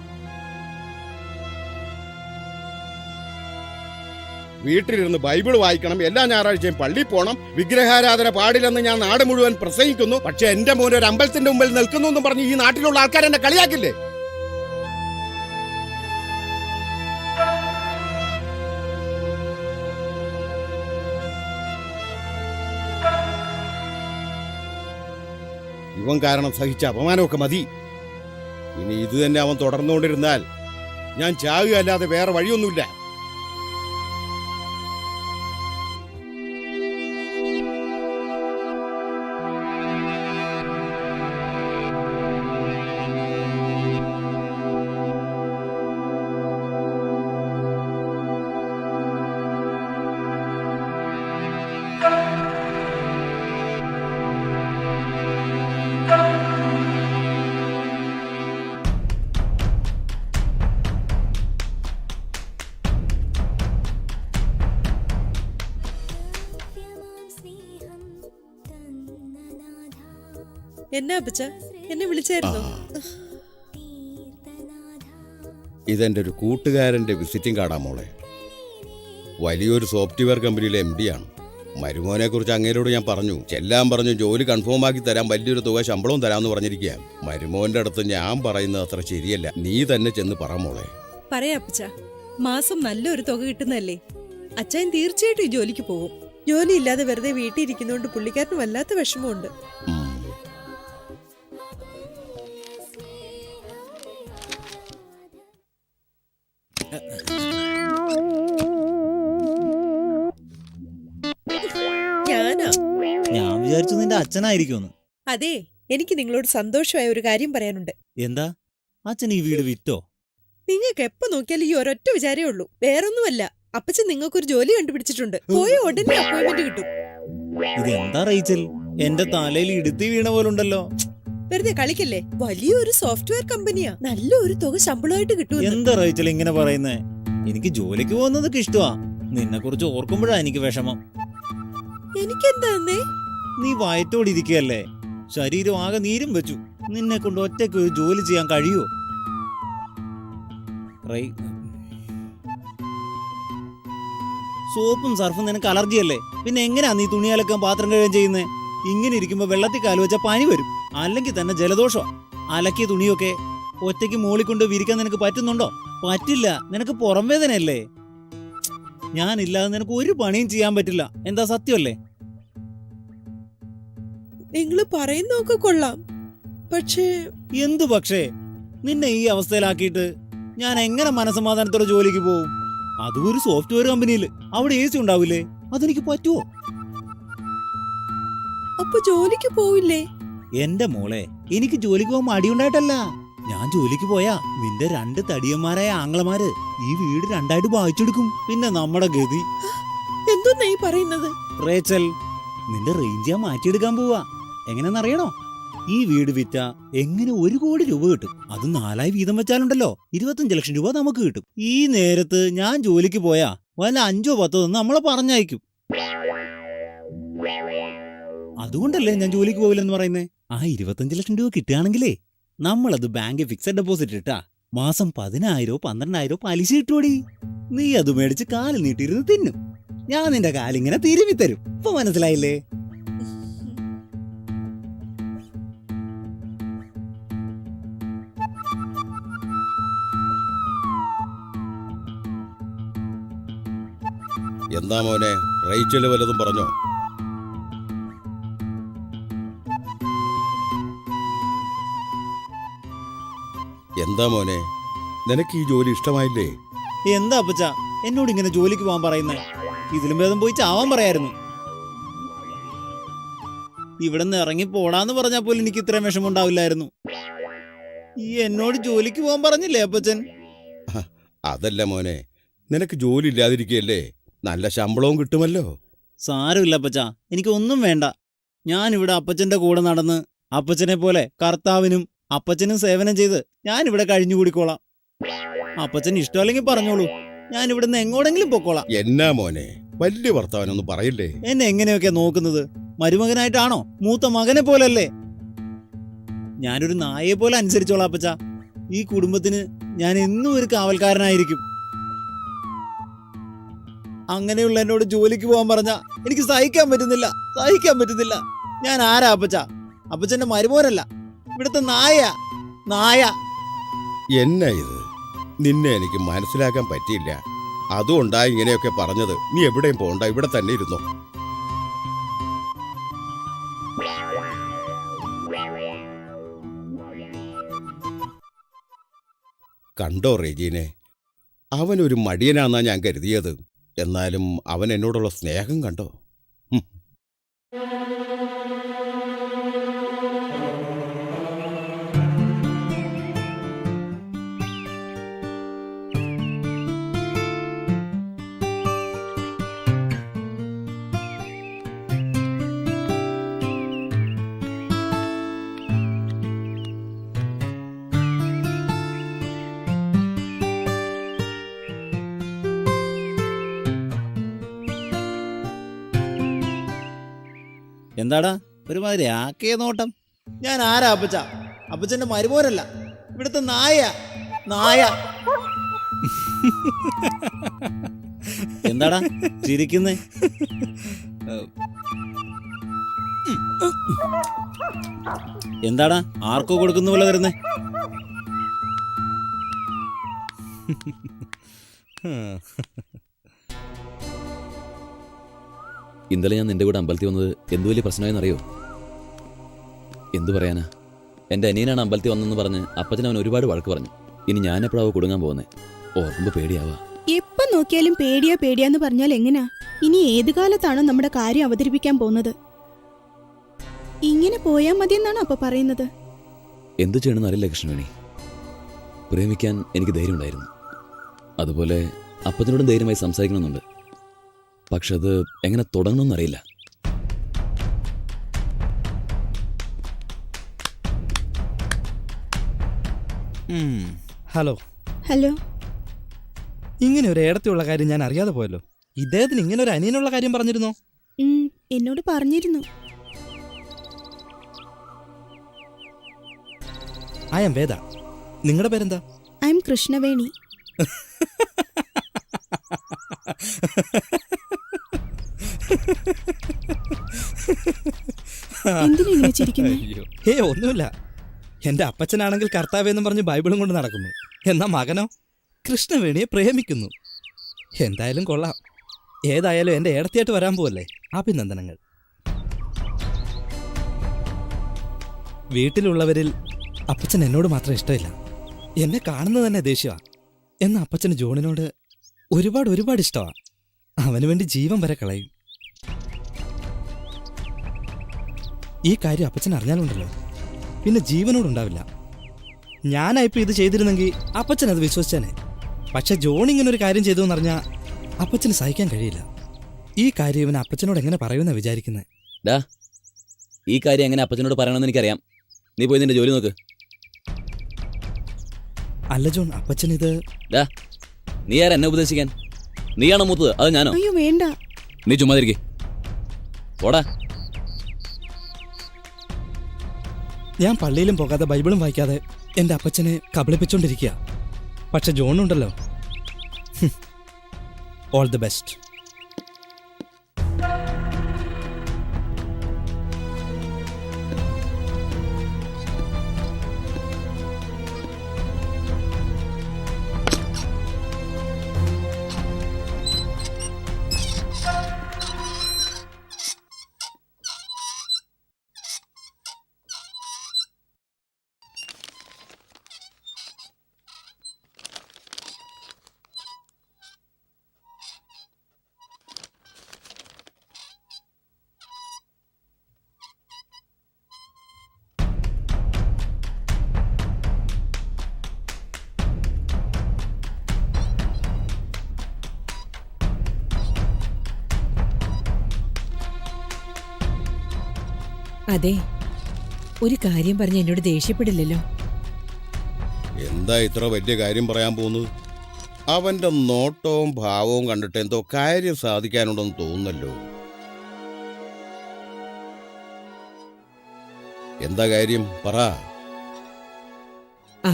വീട്ടിലിരുന്ന് ബൈബിൾ വായിക്കണം, എല്ലാ ഞായറാഴ്ചയും പള്ളിയിൽ പോകണം, വിഗ്രഹാരാധന പാടില്ലെന്ന് ഞാൻ നാട് മുഴുവൻ പ്രസംഗിക്കുന്നു. പക്ഷെ എന്റെ മോനെ ഒരു അമ്പലത്തിന്റെ മുമ്പിൽ നിൽക്കുന്നു എന്ന് പറഞ്ഞ് ഈ നാട്ടിലുള്ള ആൾക്കാർ എന്നെ കളിയാക്കില്ലേ? ഇവൻ കാരണം സഹിച്ച അപമാനമൊക്കെ മതി. ഇനി ഇത് തന്നെ അവൻ തുടർന്നുകൊണ്ടിരുന്നാൽ ഞാൻ ചാകുക അല്ലാതെ വേറെ വഴിയൊന്നുമില്ല. എന്നാ അപ്പച്ച, എന്നെ വിളിച്ചായിരുന്നു? ഇതെന്റെ ഒരു കൂട്ടുകാരന്റെ വിസിറ്റിംഗ് കാർഡാ മോളെ. വലിയൊരു സോഫ്റ്റ്വെയർ കമ്പനിയിലെ MD ആണ്. മരുമോനെ കുറിച്ച് അങ്ങേരോട് ഞാൻ പറഞ്ഞു, ചെല്ലാൻ പറഞ്ഞു, ജോലി കൺഫേം ആക്കി തരാൻ, വലിയൊരു തുക ശമ്പളവും തരാമെന്ന് പറഞ്ഞിരിക്കുക. മരുമോന്റെ അടുത്ത് ഞാൻ പറയുന്നത് അത്ര ശരിയല്ല. നീ തന്നെ ചെന്ന് പറ മോളെ. പറയാ അപ്പച്ച, മാസം നല്ലൊരു തുക കിട്ടുന്നല്ലേ. അച്ഛൻ തീർച്ചയായിട്ടും ഈ ജോലിക്ക് പോകും. ജോലി ഇല്ലാതെ വെറുതെ വീട്ടിൽ ഇരിക്കുന്നോണ്ട് പുള്ളിക്കാരന് വല്ലാത്ത വിഷമമുണ്ട്. ഞാൻ വിചാരിച്ചു നിന്റെ അച്ഛനായിരിക്കും. അതെ, എനിക്ക് നിങ്ങളോട് സന്തോഷമായ ഒരു കാര്യം പറയാനുണ്ട്. എന്താ? അച്ഛൻ ഈ വീട് വിറ്റോ? നിങ്ങൾക്ക് എപ്പോ നോക്കിയാലും ഈ ഒരൊറ്റ വിചാരേ ഉള്ളൂ, വേറൊന്നുമല്ല. അപ്പച്ചൻ നിങ്ങൾക്കൊരു ജോലി കണ്ടുപിടിച്ചിട്ടുണ്ട്. പോയ ഉടനെ അപ്പോയിന്റ്മെന്റ് കിട്ടും. ഇതെന്താ റേച്ചൽ, എന്റെ തലയിൽ ഇടുത്തി വീണ പോലുണ്ടല്ലോ. വെറുതെ കളിക്കല്ലേ, വലിയൊരു സോഫ്റ്റ്വെയർ കമ്പനിയാ. നല്ലൊരു തുക ശമ്പളമായിട്ട് കിട്ടും. എന്താ റേച്ചൽ ഇങ്ങനെ പറയുന്നേ? എനിക്ക് ജോലിക്ക് പോകുന്നതൊക്കെ ഇഷ്ടമാ. നിന്നെ കുറിച്ച് ഓർക്കുമ്പോഴാ എനിക്ക് വിഷമം. എനിക്കെന്താന്നേ? നീ വയറ്റോടിരിക്കല്ലേ, ശരീരം ആകെ നീരും വെച്ചു. നിന്നെ കൊണ്ട് ഒറ്റയ്ക്ക് ഒരു ജോലി ചെയ്യാൻ കഴിയോ? സോപ്പും സർഫും നിനക്ക് അലർജി അല്ലേ? പിന്നെ എങ്ങനെയാ നീ തുണി അലക്കാൻ, പാത്രം കഴുകാൻ ചെയ്യുന്നേ? ഇങ്ങനെ ഇരിക്കുമ്പോ വെള്ളത്തിൽ കാല് വെച്ചാൽ പനി വരും, അല്ലെങ്കിൽ തന്നെ ജലദോഷമാ. അലക്കിയ തുണിയൊക്കെ ഒറ്റയ്ക്ക് മോളിക്കൊണ്ട് വിരിക്കാൻ നിനക്ക് പറ്റുന്നുണ്ടോ? പറ്റില്ല. നിനക്ക് പുറം വേദനയല്ലേ? ഞാനില്ലാതെ നിനക്ക് ഒരു പണിയും ചെയ്യാൻ പറ്റില്ല. എന്താ സത്യമല്ലേ? നിങ്ങള് പറയുന്നൊക്കെ കൊള്ളാം, പക്ഷേ. എന്തു പക്ഷേ? നിന്നെ ഈ അവസ്ഥയിലാക്കിയിട്ട് ഞാൻ എങ്ങനെ മനസമാധാനത്തോടെ ജോലിക്ക് പോകും? അതും ഒരു സോഫ്റ്റ്വെയർ കമ്പനിയിൽ. അവിടെ AC ഉണ്ടാവില്ലേ? അതെനിക്ക് പറ്റുമോ? അപ്പൊ ജോലിക്ക് പോവില്ലേ? എന്റെ മോളെ, എനിക്ക് ജോലിക്ക് പോകാൻ മടിയുണ്ടായിട്ടല്ല. ഞാൻ ജോലിക്ക് പോയാ നിന്റെ 2 തടിയന്മാരായ ആംഗ്ലമാര് ഈ വീട് 2ആയിട്ട് വായിച്ചെടുക്കും. പിന്നെ നമ്മുടെ ഗതി. എന്തോ നീ പറയുന്നത്? റേച്ചൽ, നിന്റെ റേഞ്ച് ഞാൻ മാറ്റിയെടുക്കാൻ പോവാ. എങ്ങനെയെന്നറിയണോ? ഈ വീട് വിറ്റ എങ്ങനെ 1 കോടി രൂപ കിട്ടും. അത് 4 വീതം വെച്ചാലുണ്ടല്ലോ 25 ലക്ഷം രൂപ നമുക്ക് കിട്ടും. ഈ നേരത്ത് ഞാൻ ജോലിക്ക് പോയാ വല്ല 5 10 നമ്മളെ പറഞ്ഞയക്കും. അതുകൊണ്ടല്ലേ ഞാൻ ജോലിക്ക് പോവില്ലെന്ന് പറയുന്നേ. ആ 25 ലക്ഷം രൂപ കിട്ടുകയാണെങ്കിലേ നമ്മളത് ബാങ്കിൽ ഫിക്സഡ് ഡെപ്പോസിറ്റ് ഇട്ടാ മാസം 10,000 12,000 പലിശ കിട്ടുവോടി. നീ അത് മേടിച്ച് കാല് നീട്ടിയിരുന്ന് തിന്നും. ഞാൻ നിന്റെ കാലിങ്ങനെ തിരുമ്മി തരും. ഇപ്പൊ മനസ്സിലായില്ലേ? എന്താ മോനെ, റേച്ചല് വല്ലതും പറഞ്ഞോ? എന്താ മോനെ, നിനക്ക് ഈ ജോലി ഇഷ്ടമായില്ലേ? എന്താ അപ്പച്ച എന്നോട് ഇങ്ങനെ ജോലിക്ക് പോകാൻ പറയുന്നേ? ഇതിലും ഭേദം പോയി ചാവാൻ പറയായിരുന്നു. ഇവിടെ നിന്ന് ഇറങ്ങി പോടാന്ന് പറഞ്ഞാൽ പോലും എനിക്ക് ഇത്രയും വിഷമം ഉണ്ടാവില്ലായിരുന്നു. ഈ എന്നോട് ജോലിക്ക് പോകാൻ പറഞ്ഞില്ലേ അപ്പച്ചൻ? അതല്ല മോനെ, നിനക്ക് ജോലി ഇല്ലാതിരിക്കുകയല്ലേ, നല്ല ശമ്പളവും കിട്ടുമല്ലോ. സാരമില്ല അപ്പച്ച, എനിക്കൊന്നും വേണ്ട. ഞാനിവിടെ അപ്പച്ചന്റെ കൂടെ നടന്ന് അപ്പച്ചനെ പോലെ കർത്താവിനും അപ്പച്ചനും സേവനം ചെയ്ത് ഞാനിവിടെ കഴിഞ്ഞുകൂടിക്കോളാം. അപ്പച്ചന് ഇഷ്ടമല്ലെങ്കിൽ പറഞ്ഞോളൂ, ഞാൻ ഇവിടുന്ന് എങ്ങോടെങ്കിലും പൊക്കോളാം. എന്നാ മോനെ, വലിയ വർത്തമാനൊന്നും പറയില്ലേ. എന്നെ എങ്ങനെയൊക്കെ നോക്കുന്നത്? മരുമകനായിട്ടാണോ? മൂത്ത മകനെ പോലല്ലേ? ഞാനൊരു നായയെ പോലെ അനുസരിച്ചോളാം അപ്പച്ച. ഈ കുടുംബത്തിന് ഞാൻ എന്നും ഒരു കാവൽക്കാരനായിരിക്കും. അങ്ങനെയുള്ള എന്നോട് ജോലിക്ക് പോകാൻ പറഞ്ഞ എനിക്ക് സഹിക്കാൻ പറ്റുന്നില്ല. ഞാൻ ആരാ അപ്പച്ച? അപ്പച്ചന്റെ മരുമോനല്ല, ഇവിടുത്തെ നായ. എന്നാ ഇത്? നിന്നെ എനിക്ക് മനസ്സിലാക്കാൻ പറ്റിയില്ല. അതുകൊണ്ടാ ഇങ്ങനെയൊക്കെ പറഞ്ഞത്. നീ എവിടെയും പോണ്ട, ഇവിടെ തന്നെ ഇരുന്നോ. കണ്ടോ റെജീനെ, അവനൊരു മടിയനാന്നാ ഞാൻ കരുതിയത്. എന്നാലും അവൻ എന്നോടുള്ള സ്നേഹം കണ്ടോ? എന്താടാ ഒരുമാതിരി ആക്കിയ നോട്ടം? ഞാൻ ആരാ അപ്പച്ച? അപ്പച്ചന്റെ മരുമോനല്ല, ഇവിടുത്തെ നായ. എന്താടാ ചിരിക്കുന്നേ? എന്താടാ ആർക്കോ കൊടുക്കുന്ന പോലെ തരുന്നേ? ഇന്നലെ ഞാൻ നിന്റെ കൂടെ അമ്പലത്തിൽ വന്നത് എന്തു വലിയ പ്രശ്നമായെന്നറിയോ? എന്തു പറയാനാ, എൻ്റെ അനിയനാണ് അമ്പലത്തിൽ വന്നെന്ന് പറഞ്ഞ് അപ്പച്ചൻ അവൻ ഒരുപാട് വഴക്ക് പറഞ്ഞു. ഇനി ഞാൻ എപ്പോഴാവോ കുടുങ്ങാൻ പോകുന്നത്? ഓർക്കുമ്പോൾ പേടിയാവാ. എപ്പം നോക്കിയാലും പേടിയാന്ന് പറഞ്ഞാൽ എങ്ങനാ? ഇനി ഏത് കാലത്താണോ നമ്മുടെ കാര്യം അവതരിപ്പിക്കാൻ പോകുന്നത്? ഇങ്ങനെ പോയാൽ മതിയെന്നാണ് അപ്പൊ പറയുന്നത്? എന്തു ചെയ്യണമെന്ന് അറിയില്ല കൃഷ്ണവേണി. പ്രേമിക്കാൻ എനിക്ക് ധൈര്യമുണ്ടായിരുന്നു, അതുപോലെ അപ്പച്ചനോടും ധൈര്യമായി സംസാരിക്കണമെന്നുണ്ട്. പക്ഷെ അത് എങ്ങനെ തുടങ്ങണമെന്നറിയില്ല. ഹലോ. ഇങ്ങനെ ഒരു ഏടത്തിയുള്ള കാര്യം ഞാൻ അറിയാതെ പോയല്ലോ. ഇദ്ദേഹത്തിന് ഇങ്ങനെ ഒരു അനിയനുള്ള കാര്യം പറഞ്ഞിരുന്നോ? എന്നോട് പറഞ്ഞിരുന്നു. ഐ എം വേദ. നിങ്ങളുടെ പേരെന്താ? I M Krishnaveni. ഒന്നുമില്ല. എന്റെ അപ്പച്ചനാണെങ്കിൽ കർത്താവെന്നും പറഞ്ഞ് ബൈബിളും കൊണ്ട് നടക്കുന്നു. എന്നാ മകനോ കൃഷ്ണവേണിയെ പ്രേമിക്കുന്നു. എന്തായാലും കൊള്ളാം. ഏതായാലും എന്റെ ഏടത്തിയായിട്ട് വരാൻ പോവല്ലേ, അഭിനന്ദനങ്ങൾ. വീട്ടിലുള്ളവരിൽ അപ്പച്ചൻ എന്നോട് മാത്രം ഇഷ്ടമില്ല, എന്നെ കാണുന്നത് തന്നെ ദേഷ്യമാണ്. എന്നാ അപ്പച്ചന് ജോണിനോട് ഒരുപാട് ഇഷ്ടമാണ്. അവന് വേണ്ടി ജീവൻ വരെ കളയും. ഈ കാര്യം അപ്പച്ചൻ അറിഞ്ഞാലുണ്ടല്ലോ, പിന്നെ ജീവനോടുണ്ടാവില്ല. ഞാനായിപ്പോൾ ഇത് ചെയ്തിരുന്നെങ്കിൽ അപ്പച്ചൻ അത് വിശ്വസിച്ചേനെ. പക്ഷെ ജോൺ ഇങ്ങനൊരു കാര്യം ചെയ്തു എന്നറിഞ്ഞാൽ അപ്പച്ചന് സഹിക്കാൻ കഴിയില്ല. ഈ കാര്യം ഇവൻ അപ്പച്ചനോട് എങ്ങനെ പറയുമെന്നാണ് വിചാരിക്കുന്നത്? ഈ കാര്യം എങ്ങനെ അപ്പച്ചനോട് പറയണമെന്ന് എനിക്കറിയാം. നീ പോയി നിന്റെ ജോലി നോക്ക്. അല്ല ജോൺ, അപ്പച്ചൻ ഇത് നീ ആരാ എന്നെ ഉപദേശിക്കാൻ? നീയാണോ മൂത്തത് അത് ഞാനോ? അയ്യോ വേണ്ട. നീ ചുമ്മാതിരിക്കെ. ഓടാ. ഞാൻ പള്ളിയിലും പോകാതെ ബൈബിളും വായിക്കാതെ എന്റെ അപ്പച്ചനെ കബളിപ്പിച്ചോണ്ടിരിക്കുക. പക്ഷെ ജോണുണ്ടല്ലോ, ഓൾ ദി ബെസ്റ്റ്. അതെ, ഒരു കാര്യം പറഞ്ഞ് എന്നോട് ദേഷ്യപ്പെടില്ലല്ലോ. എന്താ ഇത്ര വലിയ കാര്യം പറയാൻ പോകുന്നത്? അവന്റെ നോട്ടവും ഭാവവും കണ്ടിട്ട് എന്തോ കാര്യം സാധിക്കാനുണ്ടെന്ന് തോന്നുന്നല്ലോ. എന്താ കാര്യം പറ.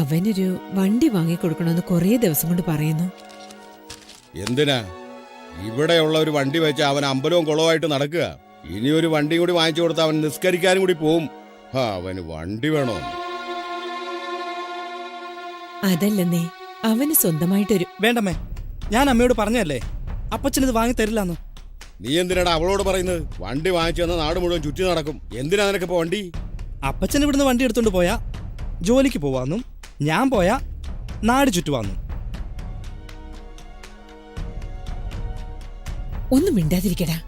അവനൊരു വണ്ടി വാങ്ങിക്കൊടുക്കണമെന്ന് കുറേ ദിവസം കൊണ്ട് പറയുന്നു. എന്തിനാ? ഇവിടെയുള്ള ഒരു വണ്ടി വെച്ച് അവൻ അമ്പലവും കുളവുമായിട്ട് നടക്കുക. ഇനി ഒരു വണ്ടി കൂടി വാങ്ങിച്ചു കൊടുത്താൽ അവൻ നിസ്കരിക്കാനും കൂടി പോവും. അവന് വണ്ടി വേണോ? അതല്ലെന്നേ, അവന് സ്വന്തമായിട്ടൊരു... വേണ്ടമ്മേ, ഞാൻ അമ്മയോട് പറഞ്ഞല്ലേ അപ്പച്ചൻ ഇത് വാങ്ങി തരില്ലെന്ന്. നീ എന്തിനാടാ അവളോട് പറയുന്നത്? വണ്ടി വാങ്ങിച്ചു വന്ന നാട് മുഴുവൻ ചുറ്റി നടക്കും. എന്തിനാ നിനക്കിപ്പോ വണ്ടി? അപ്പച്ചൻ ഇവിടുന്ന് വണ്ടി എടുത്തോണ്ട് പോയാ ജോലിക്ക് പോവാന്നും, ഞാൻ പോയാ നാട് ചുറ്റുവാന്നും. ഒന്നും മിണ്ടാതിരിക്കടാ.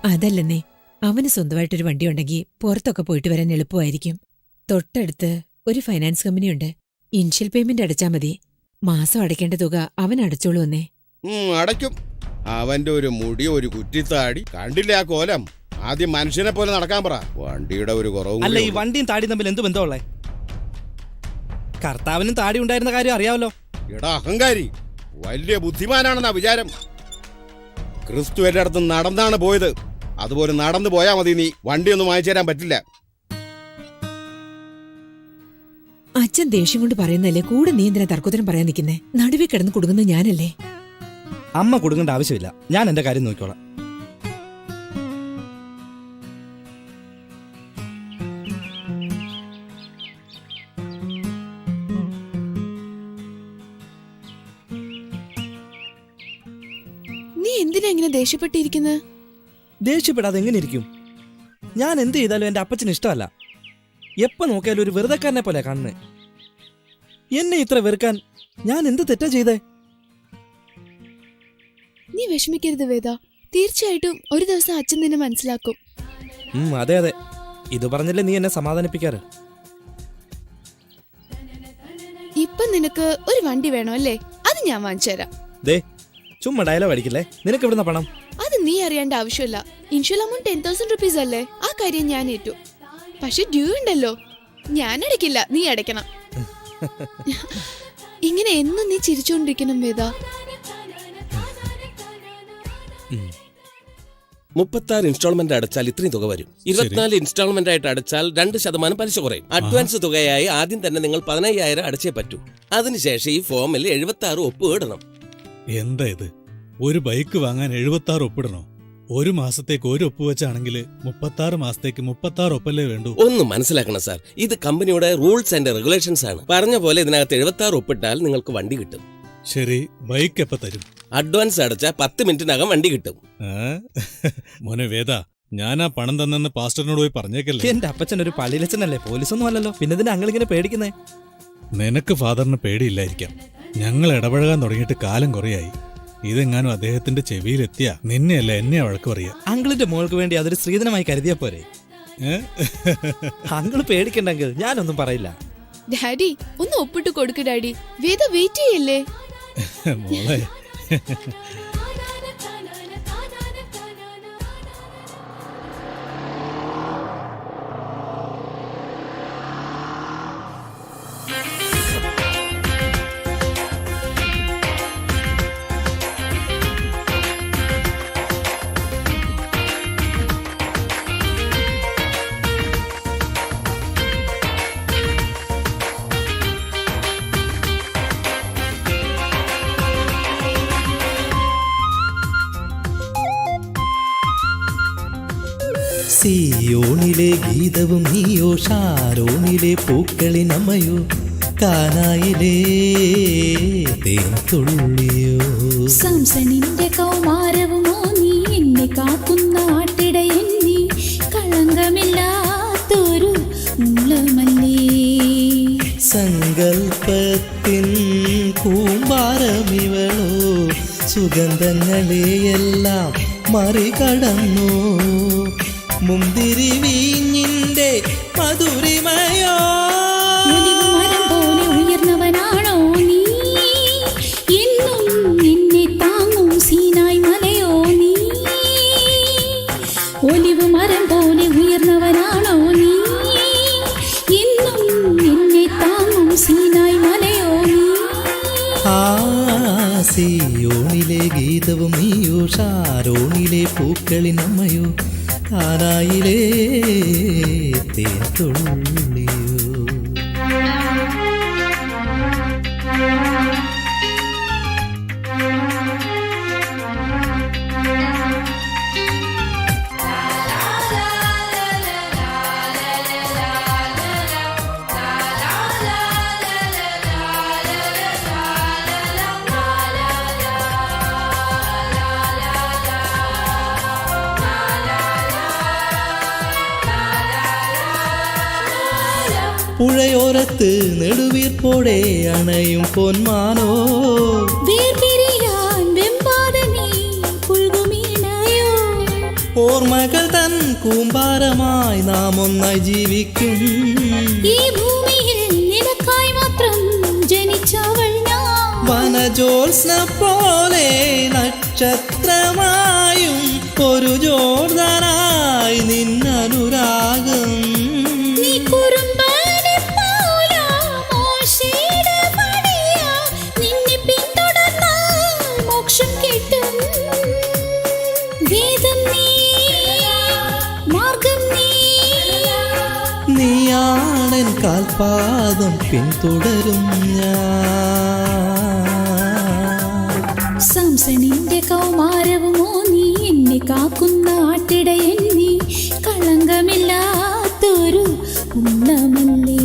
അതല്ലെന്നേ, അവന് സ്വന്തമായിട്ടൊരു വണ്ടി ഉണ്ടെങ്കിൽ പുറത്തൊക്കെ പോയിട്ട് വരാൻ എളുപ്പമായിരിക്കും. തൊട്ടടുത്ത് ഒരു ഫൈനാൻസ് കമ്പനിയുണ്ട്. ഇനിഷ്യൽ പേയ്മെന്റ് അടച്ചാ മതി. മാസം അടയ്ക്കേണ്ട തുക അവൻ അടച്ചോളൂ എന്നേ. അടയ്ക്കും. അവന്റെ ഒരു മുടി, ഒരു കുറ്റിത്താടി കണ്ടില്ലേ ആ കോലം? ആദ്യം മനുഷ്യനെ പോലെ നടക്കാൻ പറ. വണ്ടിയുടെ ഒരു കുറവും. അല്ല, ഈ വണ്ടിയും താടിയും തമ്മിൽ എന്ത് ബന്ധമുള്ളേ? കർത്താവിനും താടി ഉണ്ടായിരുന്ന കാര്യം അറിയാമല്ലോ. എടാ അഹങ്കാരി, വലിയ ബുദ്ധിമാനാണെന്നാ വിചാരം. ക്രിസ്തു എല്ലായിടത്തും നടന്നാണ് പോയത്. അതുപോലെ നടന്നു പോയാ മതി. നീ വണ്ടിയൊന്നും വാങ്ങിച്ചു തരാൻ പറ്റില്ല. അച്ഛൻ ദേഷ്യം കൊണ്ട് പറയുന്നല്ലേ, കൂടെ നീ എന്തിനാ തർക്കുത്തരം പറയാൻ നിൽക്കുന്നേ? നടുവേ കിടന്ന് കുടുങ്ങുന്നത് ഞാനല്ലേ. അമ്മ കുടുങ്ങേണ്ട ആവശ്യമില്ല, ഞാൻ എന്റെ കാര്യം നോക്കിക്കോളാം. നീ എന്തിനാ ഇങ്ങനെ ദേഷ്യപ്പെട്ടിരിക്കുന്നത്? ദേഷ്യപ്പെടാതെ എങ്ങനെ ഇരിക്കും? ഞാൻ എന്ത് ചെയ്താലും എന്റെ അപ്പച്ചന് ഇഷ്ടമല്ല. എപ്പോ നോക്കിയാലും ഒരു വെറുതെക്കാരനെ പോലെ കാണുന്നേ. എന്നെ ഇത്ര വെറുക്കാൻ ഞാൻ എന്ത് തെറ്റാ ചെയ്തേ? നീ വിഷമിക്കരുത് വേദ. തീർച്ചയായിട്ടും ഒരു ദിവസം അച്ഛൻ നിന്നെ മനസ്സിലാക്കും. അതെ അതെ, ഇത് പറഞ്ഞല്ലേ നീ എന്നെ സമാധാനിപ്പിക്കാറ്. ഇപ്പൊ നിനക്ക് ഒരു വണ്ടി വേണോ അല്ലേ? അത് ഞാൻ വാങ്ങിച്ചു തരാം. ദേ, ചുമ്മാ ഡയലോഗ് അടിക്കില്ലേ. നിനക്ക് എവിടുന്ന പണം? അത് നീ അറിയേണ്ട ആവശ്യമില്ല. ഇൻഷ്യൽ അമൗണ്ട് 10,000 rupees അല്ലേ? ആ കാര്യം ഞാൻ ഏറ്റു. പക്ഷെ ഡ്യൂ ഉണ്ടല്ലോ, ഞാൻ അടയ്ക്കില്ല, നീ അടയ്ക്കണം. ഇങ്ങനെ എന്നും നീ ചിരിച്ചോണ്ടിരിക്കണം വേദ. 36 ഇൻസ്റ്റാൾമെന്റ് അടച്ചാൽ ഇത്രയും തുക വരും. 24 ഇൻസ്റ്റാൾമെന്റ് ആയിട്ട് അടച്ചാൽ 2% പലിശ കുറയും. അഡ്വാൻസ് തുകയായി ആദ്യം തന്നെ നിങ്ങൾ 15,000 അടച്ചേ പറ്റൂ. അതിനുശേഷം ഈ ഫോമിൽ 76 ഒപ്പ് ഇടണം. എന്താ ഇത്? ഒരു ബൈക്ക് വാങ്ങാൻ 76 ഒപ്പിടണോ? ഒരു മാസത്തേക്ക് ഒരു ഒപ്പ് വെച്ചാണെങ്കിൽ 36 മാസത്തേക്ക് 36 ഒപ്പല്ലേ വേണ്ടൂ? ഒന്ന് മനസ്സിലാക്കണം സാർ, ഇത് കമ്പനിയുടെ റൂൾസ് ആൻഡ് റെഗുലേഷൻസ് ആണ്. പറഞ്ഞ പോലെ ഇതിനകത്ത് 76 ഒപ്പിട്ടാൽ നിങ്ങൾക്ക് വണ്ടി കിട്ടും. ശരി, ബൈക്ക് എപ്പ തരും? അഡ്വാൻസ് അടച്ചാൽ 10 മിനിറ്റിനകം വണ്ടി കിട്ടും. മോനെ വേദ, ഞാൻ ആ പണം തന്നെന്ന് പാസ്റ്ററിനോട് പോയി പറഞ്ഞേക്കല്ലേ. എന്റെ അപ്പച്ചൻ ഒരു പള്ളിയിലച്ചനല്ലേ, പോലീസൊന്നും അല്ലല്ലോ. പിന്നെ ഇതിന് അങ്ങളിങ്ങനെ പേടിക്കുന്നേ? നിനക്ക് ഫാദറിന് പേടിയില്ലായിരിക്കാം. ഞങ്ങൾ ഇടപഴകാൻ തുടങ്ങിയിട്ട് കാലം കുറയായി. ഇതെങ്ങാനും അദ്ദേഹത്തിന്റെ ചെവിയിലെത്തിയ നിന്നെയല്ല എന്നെ വഴക്ക് പറയാ. അങ്കിളിന്റെ മോൾക്ക് വേണ്ടി അതൊരു സ്ത്രീധനമായി കരുതിയാ പോരെ? അങ്കിള് പേടിക്കണ്ടെങ്കിൽ ഞാനൊന്നും പറയില്ല. ഡാഡി ഒന്ന് ഒപ്പിട്ട് കൊടുക്ക് ഡാഡി. വേദ വെയിറ്റ് ചെയ്യല്ലേ മോളെ. സിയോണിലെ ഗീതവും നീയോ, ഷാരോണിലെ പൂക്കളിനമ്മയോ, കാനായിലെ തേൻതുള്ളിയോ. സംസണിന്റെ കൗമാരവുമോ നീ, എന്നെ കാക്കുന്ന ആട്ടിടയൻ നീ, കളങ്കമില്ലാത്തൊരു മുളമല്ലേ. സങ്കൽപ്പത്തിൻ കൂമ്പാരമിവളോ, സുഗന്ധങ്ങളെയെല്ലാം മറികടന്നു. മുന്തിരി വീഞ്ഞിന്റെ മധുരിമയോ, മരം പോലെ ഉയർന്നവനാണോ നീ, എന്നും എന്നെ താങ്ങും സീനായ് മലയോ നീ. ഒലിവ് മരം പോലെ ഉയർന്നവനാണോ നീ, എന്നും എന്നെ താങ്ങും സീനായ് മലയോ നീ. സിയോണിലെ ഗീതവും നീയോ, ഷാരോണിലെ പൂക്കളിനമ്മയോ, കാനായിലെ തേൻതുള്ളിയോ. പുഴയോരത്ത് നെടുവീർപ്പോടെ അണയും പൊന്മാനോ, ഓർമ്മകൾ തൻ കൂമ്പാരമായി നാം ഒന്നായി ജീവിക്കും. ഈ ഭൂമിയിൽ നിനക്കായി മാത്രം ജനിച്ചവൾ ഞാൻ, വനജോത്സ്ന പോലെ നക്ഷത്രമായും ഒരു ജോർദാനായി നിന്നനുരാഗം. നീയാണൻ കാൽപാദം പിന്തുടരും ഞാൻ. സംസണിന്റെ കൗമാരവുമോ നീ, എന്നെ കാക്കുന്ന ആട്ടിടയൻ നീ, കളങ്കമില്ലാത്തൊരു ഉണ്ണമല്ലേ.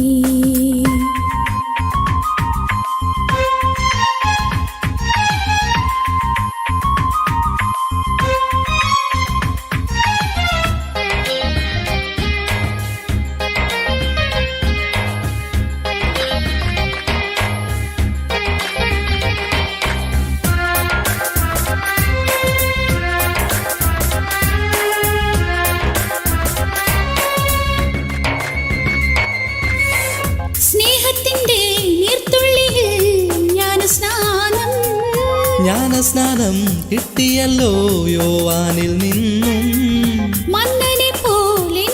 ജ്ഞാനസ്നാനം കിട്ടിയല്ലോ യോവാനിൽ നിന്നും, മന്നനെ പോലെ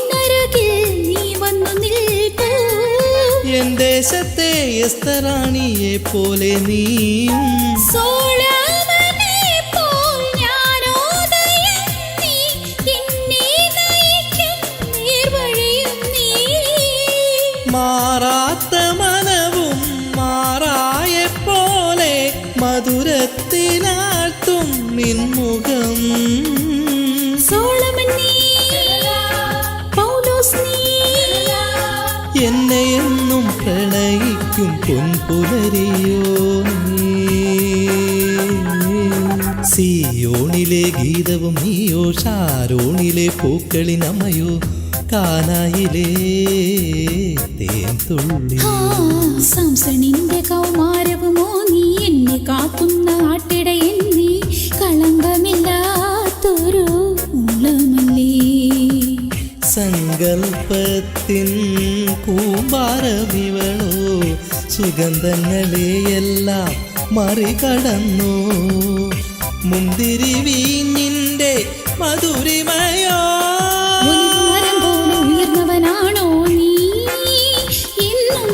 നീ വന്നു നിൽക്കൂ. എൻ ദേശത്തെ എസ്തറാണിയെ പോലെ നീയും, മാറാത്ത മനവും മാറായ പോലെ മധുരത്തിനാഴ്ത്തും നിൻമുഖം. എന്നെ എന്നും പ്രണയിക്കും പൊൻപുലരിയോ നീ. സിയോണിലെ ഗീതവും നീയോ, ഷാരോണിലെ പൂക്കളിനമ്മയോ, കാനായിലെ തേൻതുള്ളിയോ. സംസണിന്റെ കൗമാരവുമോ നീ, എന്നെ കാക്കുന്ന ആട്ടിടയൻ നീ, കളങ്കമില്ലാത്തൊരു മുളമല്ലേ. സങ്കൽപ്പത്തിൻ കൂമ്പാരമിവളോ, സുഗന്ധങ്ങളെയെല്ലാം മറികടന്നു. മുന്തിരി വീഞ്ഞിന്റെ മധുരിമയോ, മരം പോലെ ഉയർന്നവനാണോ നീ, എന്നും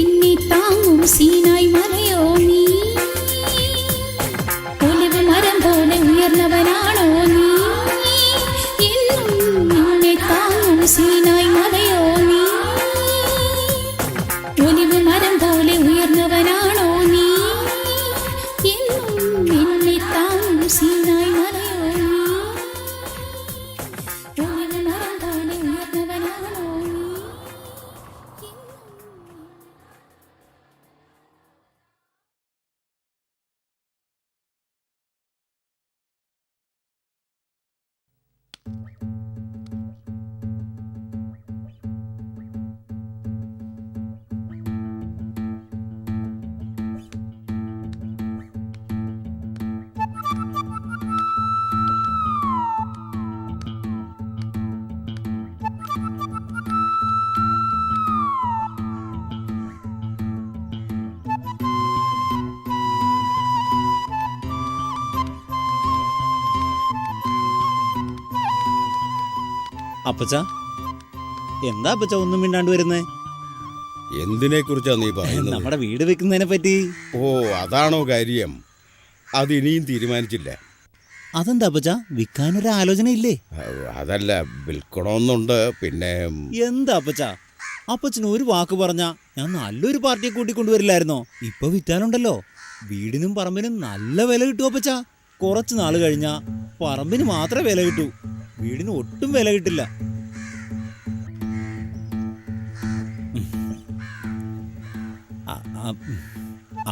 എന്നെ താങ്ങും സീനായ് മലയോ നീ. ഒലിവ് മരം പോലെ ഉയർന്നവനാണോ നീ, എന്നും എന്നെ താങ്ങും സീനായ് മലയോ നീ. ഒലിവ് മരം പോലെ ഉയർന്നവനാണോ നീ, എന്നും എന്നെ താങ്ങും സീനായ് മലയോ നീ. അപ്പച്ച എന്താ അപ്പച്ച ഒന്നും മിണ്ടാണ്ട് വരുന്നേ? എന്തിനെ കുറിച്ചാ നീ പറയുന്നത്? നമ്മുടെ വീട് വെക്കുന്നതിനെ പറ്റി. ഓ, അതാണോ കാര്യം? അത് ഇനിയും തീരുമാനിച്ചില്ല. അതെന്താ അപ്പച്ച, വിൽക്കാനൊരു ആലോചന ഇല്ലേ? അതല്ല, വിൽക്കണമെന്നുണ്ട്. പിന്നെ എന്താ അപ്പച്ച, അപ്പച്ചന് ഒരു വാക്ക് പറഞ്ഞാ ഞാൻ നല്ലൊരു പാർട്ടിയെ കൂട്ടിക്കൊണ്ടുവരില്ലായിരുന്നോ? ഇപ്പൊ വിറ്റാലുണ്ടല്ലോ വീടിനും പറമ്പിനും നല്ല വില കിട്ടും അപ്പച്ച. കുറച്ച് നാള് കഴിഞ്ഞാ പറമ്പിന് മാത്രമേ വില കിട്ടൂ, വീടിന് ഒട്ടും വില കിട്ടില്ല.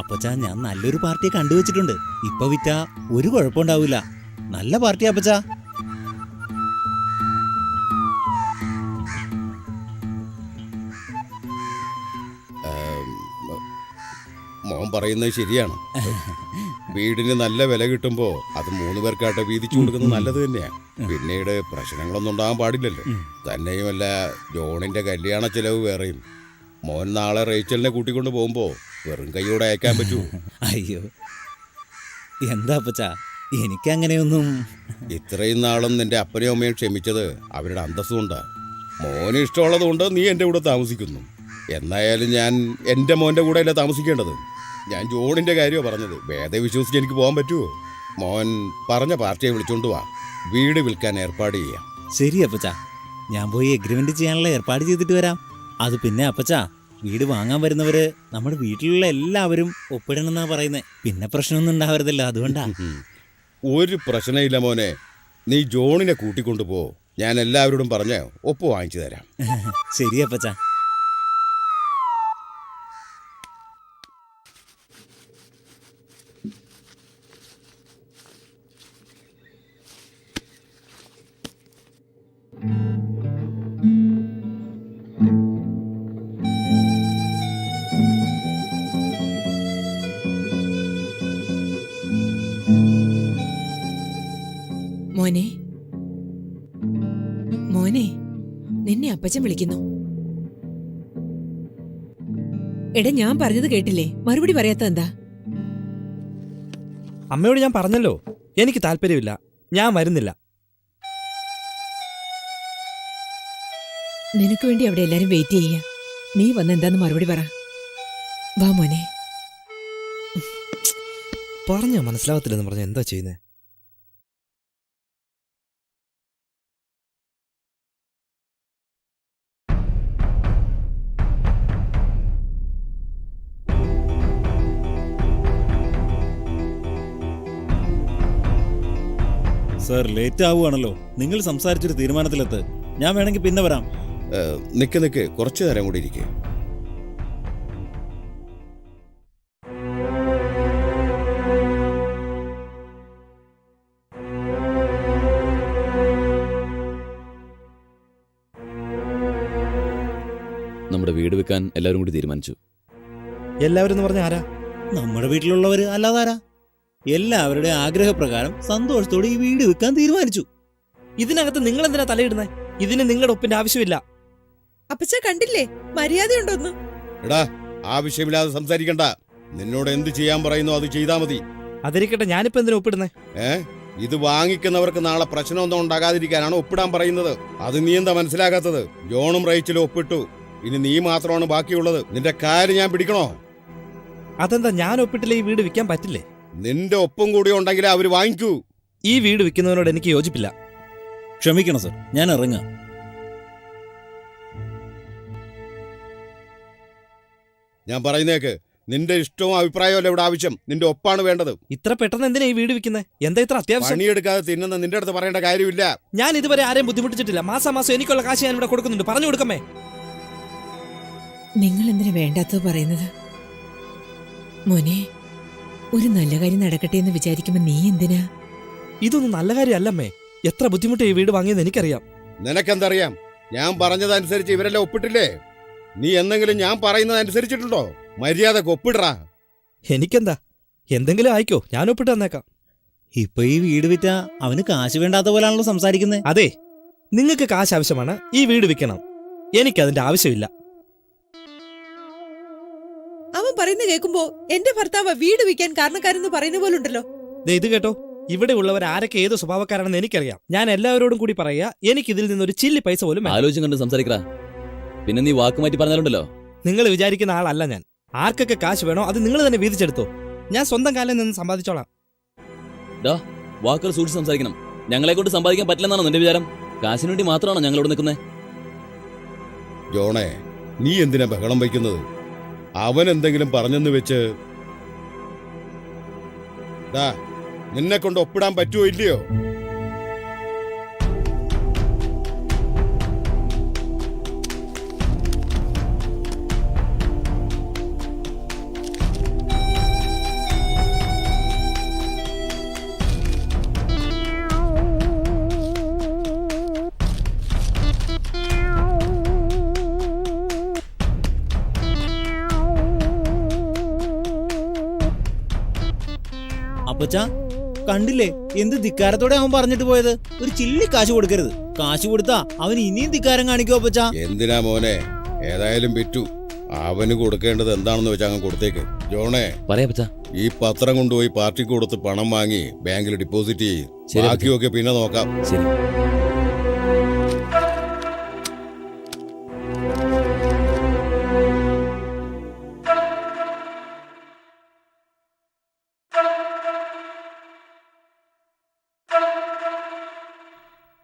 അപ്പച്ച, ഞാൻ നല്ലൊരു പാർട്ടിയെ കണ്ടുവച്ചിട്ടുണ്ട്. ഇപ്പൊ വിറ്റാ ഒരു കുഴപ്പമുണ്ടാവില്ല. നല്ല പാർട്ടിയാ അപ്പച്ച. മോൻ പറയുന്നത് ശരിയാണ്. വീടിന് നല്ല വില കിട്ടുമ്പോ അത് 3 പേർക്കായിട്ട് വീതിച്ചു കൊടുക്കുന്നത് നല്ലത് തന്നെയാ. പിന്നീട് പ്രശ്നങ്ങളൊന്നും ഉണ്ടാകാൻ പാടില്ലല്ലോ. തന്നെയുമല്ല, ജോണിന്റെ കല്യാണ ചെലവ് വേറെയും. മോൻ നാളെ റേച്ചലിനെ കൂട്ടിക്കൊണ്ട് പോകുമ്പോ വെറും കൈയോടെ അയക്കാൻ പറ്റൂ? അയ്യോ, എന്താ അപ്പച്ച, എനിക്കങ്ങനെയൊന്നും. ഇത്രയും നാളും നിന്റെ അപ്പനെയും അമ്മയും ക്ഷമിച്ചത് അവരുടെ അന്തസ്സുകൊണ്ടാ. മോന് ഇഷ്ടമുള്ളത് കൊണ്ട് നീ എൻ്റെ കൂടെ താമസിക്കുന്നു. എന്നായാലും ഞാൻ എൻ്റെ മോൻ്റെ കൂടെ അല്ല താമസിക്കേണ്ടത്. ഞാൻ ജോണിൻ്റെ കാര്യമാണ് പറഞ്ഞത്. വേദ വിശ്വസിച്ച് എനിക്ക് പോകാൻ പറ്റുമോ? മോൻ പറഞ്ഞ പാർട്ടിയെ വിളിച്ചോണ്ട് വാ, വീട് വിൽക്കാൻ ഏർപ്പാട് ചെയ്യാം. ശരി അപ്പച്ച, ഞാൻ പോയി എഗ്രിമെന്റ് ചെയ്യാനുള്ള ഏർപ്പാട് ചെയ്തിട്ട് വരാം. അത് പിന്നെ അപ്പച്ച, വീട് വാങ്ങാൻ വരുന്നവര് നമ്മുടെ വീട്ടിലുള്ള എല്ലാവരും ഒപ്പിടണമെന്നാ പറയുന്നത്. പിന്നെ പ്രശ്നമൊന്നും ഉണ്ടാവരുതല്ലോ, അതുകൊണ്ടാ. ഒരു പ്രശ്നമില്ല മോനെ, നീ ജോണിനെ കൂട്ടിക്കൊണ്ടു പോ. ഞാൻ എല്ലാവരോടും പറഞ്ഞ് ഒപ്പ് വാങ്ങിച്ചു തരാം. ശരി അപ്പച്ച. മോനെ, മോനെ, നിന്നെ അപ്പച്ചൻ വിളിക്കുന്നു. എടാ, ഞാൻ പറഞ്ഞത് കേട്ടില്ലേ? മറുപടി പറയാത്ത എന്താ? അമ്മയോട് ഞാൻ പറഞ്ഞല്ലോ, എനിക്ക് താല്പര്യമില്ല, ഞാൻ വരുന്നില്ല. നിനക്ക് വേണ്ടി അവിടെ എല്ലാരും വെയിറ്റ് ചെയ്യാ. നീ വന്ന് എന്താന്ന് മറുപടി പറ. വാ മോനെ. പറഞ്ഞ മനസ്സിലാവത്തില്ലെന്ന് പറഞ്ഞ എന്താ ചെയ്യുന്നേ? സർ, ലേറ്റ് ആവുകയാണല്ലോ. നിങ്ങൾ സംസാരിച്ചൊരു തീരുമാനത്തിലെത്ത്. ഞാൻ വേണമെങ്കിൽ പിന്നെ വരാം. നിക്ക് കുറച്ചു നേരം കൂടി ഇരിക്കുക. നമ്മുടെ വീട് വെക്കാൻ എല്ലാവരും കൂടി തീരുമാനിച്ചു. എല്ലാവരും എന്ന് പറഞ്ഞ ആരാ? നമ്മുടെ വീട്ടിലുള്ളവര്, അല്ലാതാരാ? എല്ലാവരുടെ ആഗ്രഹപ്രകാരം സന്തോഷത്തോടെ ഈ വീട് വെക്കാൻ തീരുമാനിച്ചു. ഇതിനകത്ത് നിങ്ങൾ എന്തിനാ തലയിടുന്നേ? ഇതിന് നിങ്ങളുടെ ഒപ്പിന്റെ ആവശ്യമില്ല. അപ്പച്ച കണ്ടില്ലേ, മര്യാദയുണ്ടോന്ന്? എടാ, ആവശ്യമില്ലാതെ സംസാരിക്കണ്ട. നിന്നോട് എന്ത് ചെയ്യാൻ പറയുന്നു അത് ചെയ്താൽ മതി. അതിരിക്കട്ടെ, ഞാനിപ്പോ എന്തിനാ ഒപ്പിടുന്നേ? ഇത് വാങ്ങിക്കുന്നവർക്ക് നാളെ പ്രശ്നമൊന്നും ഉണ്ടാകാതിരിക്കാനാണ് ഒപ്പിടാൻ പറയുന്നത്. അത് നീ എന്താ മനസ്സിലാക്കാത്തത്? ജോണും റേച്ചലും ഒപ്പിട്ടു, ഇനി നീ മാത്രമാണ് ബാക്കിയുള്ളത്. നിന്റെ കാര്യം ഞാൻ പിടിക്കണോ? അതെന്താ, ഞാൻ ഒപ്പിട്ടില്ല ഈ വീട് വിൽക്കാൻ പറ്റില്ലേ? നിന്റെ ഒപ്പം കൂടി ഉണ്ടെങ്കിലേ അവര് വാങ്ങിക്കൂ. ഈ വീട് വിൽക്കുന്നതിനോട് എനിക്ക് യോജിപ്പില്ല. ക്ഷമിക്കണം സർ, ഞാൻ ഇറങ്ങാം. ഞാൻ പറയുന്നേക്ക്, നിന്റെ ഇഷ്ടവും അഭിപ്രായവും അല്ല ഇവിടെ ആവശ്യം. നിന്റെ ഒപ്പാണ് വേണ്ടത്. ഇത്ര പെട്ടെന്ന് എന്തിനാ ഈ വീട് വിൽക്കുന്നത്? എന്താ ഇത്ര അത്യാവശ്യം? പണിയെടുക്കാതെ തിന്നുന്ന നിന്റെ അടുത്ത് പറയേണ്ട കാര്യമില്ല. ഞാൻ ഇതുവരെ ആരെയും ബുദ്ധിമുട്ടിച്ചിട്ടില്ല. മാസം എനിക്കുള്ള കാശ് ഞാൻ ഇവിടെ കൊടുക്കുന്നുണ്ട്. പറഞ്ഞു കൊടുക്കമേ. നിങ്ങൾ എന്തിനാ വേണ്ടാത്തത് പറയുന്നത്? മോനെ, ഒരു നല്ല കാര്യം നടക്കട്ടെ എന്ന് വിചാരിക്കുമ്പോ നീ എന്തിനാ? ഇതൊന്നും നല്ല കാര്യമല്ലമ്മേ. എത്ര ബുദ്ധിമുട്ട് ഈ വീട് വാങ്ങിയെന്ന് എനിക്കറിയാം. നിനക്കെന്തറിയാം? ഞാൻ പറഞ്ഞതനുസരിച്ച് ഇവരെല്ലാം ഒപ്പിട്ടില്ലേ? നീ എന്തെങ്കിലും ഞാൻ പറയുന്നത് അനുസരിച്ചിട്ടുണ്ടോ? മര്യാദക്ക് ഒപ്പിടറാ. എനിക്കെന്താ, എന്തെങ്കിലും ആയിക്കോ, ഞാൻ ഒപ്പിട്ട് തന്നേക്കാം. ഇപ്പൊ ഈ വീട് വിറ്റ അവന് കാശ് വേണ്ടാത്ത പോലാണല്ലോ സംസാരിക്കുന്നത്. അതെ, നിങ്ങൾക്ക് കാശ് ആവശ്യമാണ്, ഈ വീട് വിൽക്കണം. എനിക്കതിന്റെ ആവശ്യമില്ല. അവൻ പറയുന്ന കേൾക്കുമ്പോ എന്റെ ഭർത്താവ് വീട് വിൽക്കാൻ കാരണക്കാരെന്ന് പറയുന്ന പോലുണ്ടല്ലോ. ഇത് കേട്ടോ, ഇവിടെ ഉള്ളവർ ആരൊക്കെ ഏത് സ്വഭാവക്കാരാണെന്ന് എനിക്കറിയാം. ഞാൻ എല്ലാവരോടും കൂടി പറയാ, എനിക്ക് ഇതിൽ നിന്നൊരു ചില്ലി പൈസ പോലും വേണ്ട. ആലോചന കണ്ട് സംസാരിക്കടാ. പിന്നെ നീ വാക്ക് മാറ്റി പറഞ്ഞാലുണ്ടല്ലോ. നിങ്ങൾ വിചാരിക്കുന്ന ആളല്ല ഞാൻ. ആർക്കൊക്കെ കാശ് വേണോ അത് നിങ്ങൾ തന്നെ വീതിച്ചെടുത്തോ. ഞാൻ സ്വന്തം കാലിൽ നിന്ന് സമ്പാദിച്ചോളാം. വാക്കുകൾ സൂക്ഷിച്ച് സംസാരിക്കണം. ഞങ്ങളെ കൊണ്ട് സമ്പാദിക്കാൻ പറ്റില്ലെന്നാണോ നിന്റെ വിചാരം? കാശിന് വേണ്ടി മാത്രമാണോ ഞങ്ങളോട് നിൽക്കുന്നത്? ജോണേ, നീ എന്തിനാ ബഹളം വയ്ക്കുന്നത്? അവൻ എന്തെങ്കിലും പറഞ്ഞെന്ന് വെച്ച് നിന്നെ കൊണ്ട് ഒപ്പിടാൻ പറ്റുമോ ഇല്ലയോ? അപ്പച്ചാ കണ്ടില്ലേ എന്ത് ധിക്കാരത്തോടെ അവൻ പറഞ്ഞിട്ട് പോയത്? ഒരു ചില്ലി കാശ് കൊടുക്കരുത്. കാശ് കൊടുത്താ അവൻ ഇനിയും ധിക്കാരം കാണിക്കോ അപ്പച്ചാ? എന്തിനാ മോനെ, ഏതായാലും വിറ്റു. അവന് കൊടുക്കേണ്ടത് എന്താണെന്ന് വെച്ചാൽ അങ്ങ് കൊടുത്തേക്ക്. ജോണേ, പറയാ, ഈ പത്രം കൊണ്ടുപോയി പാർട്ടിക്ക് കൊടുത്ത് പണം വാങ്ങി ബാങ്കിൽ ഡിപ്പോസിറ്റ് ചെയ്യും. ബാക്കിയൊക്കെ പിന്നെ നോക്കാം. ശരി.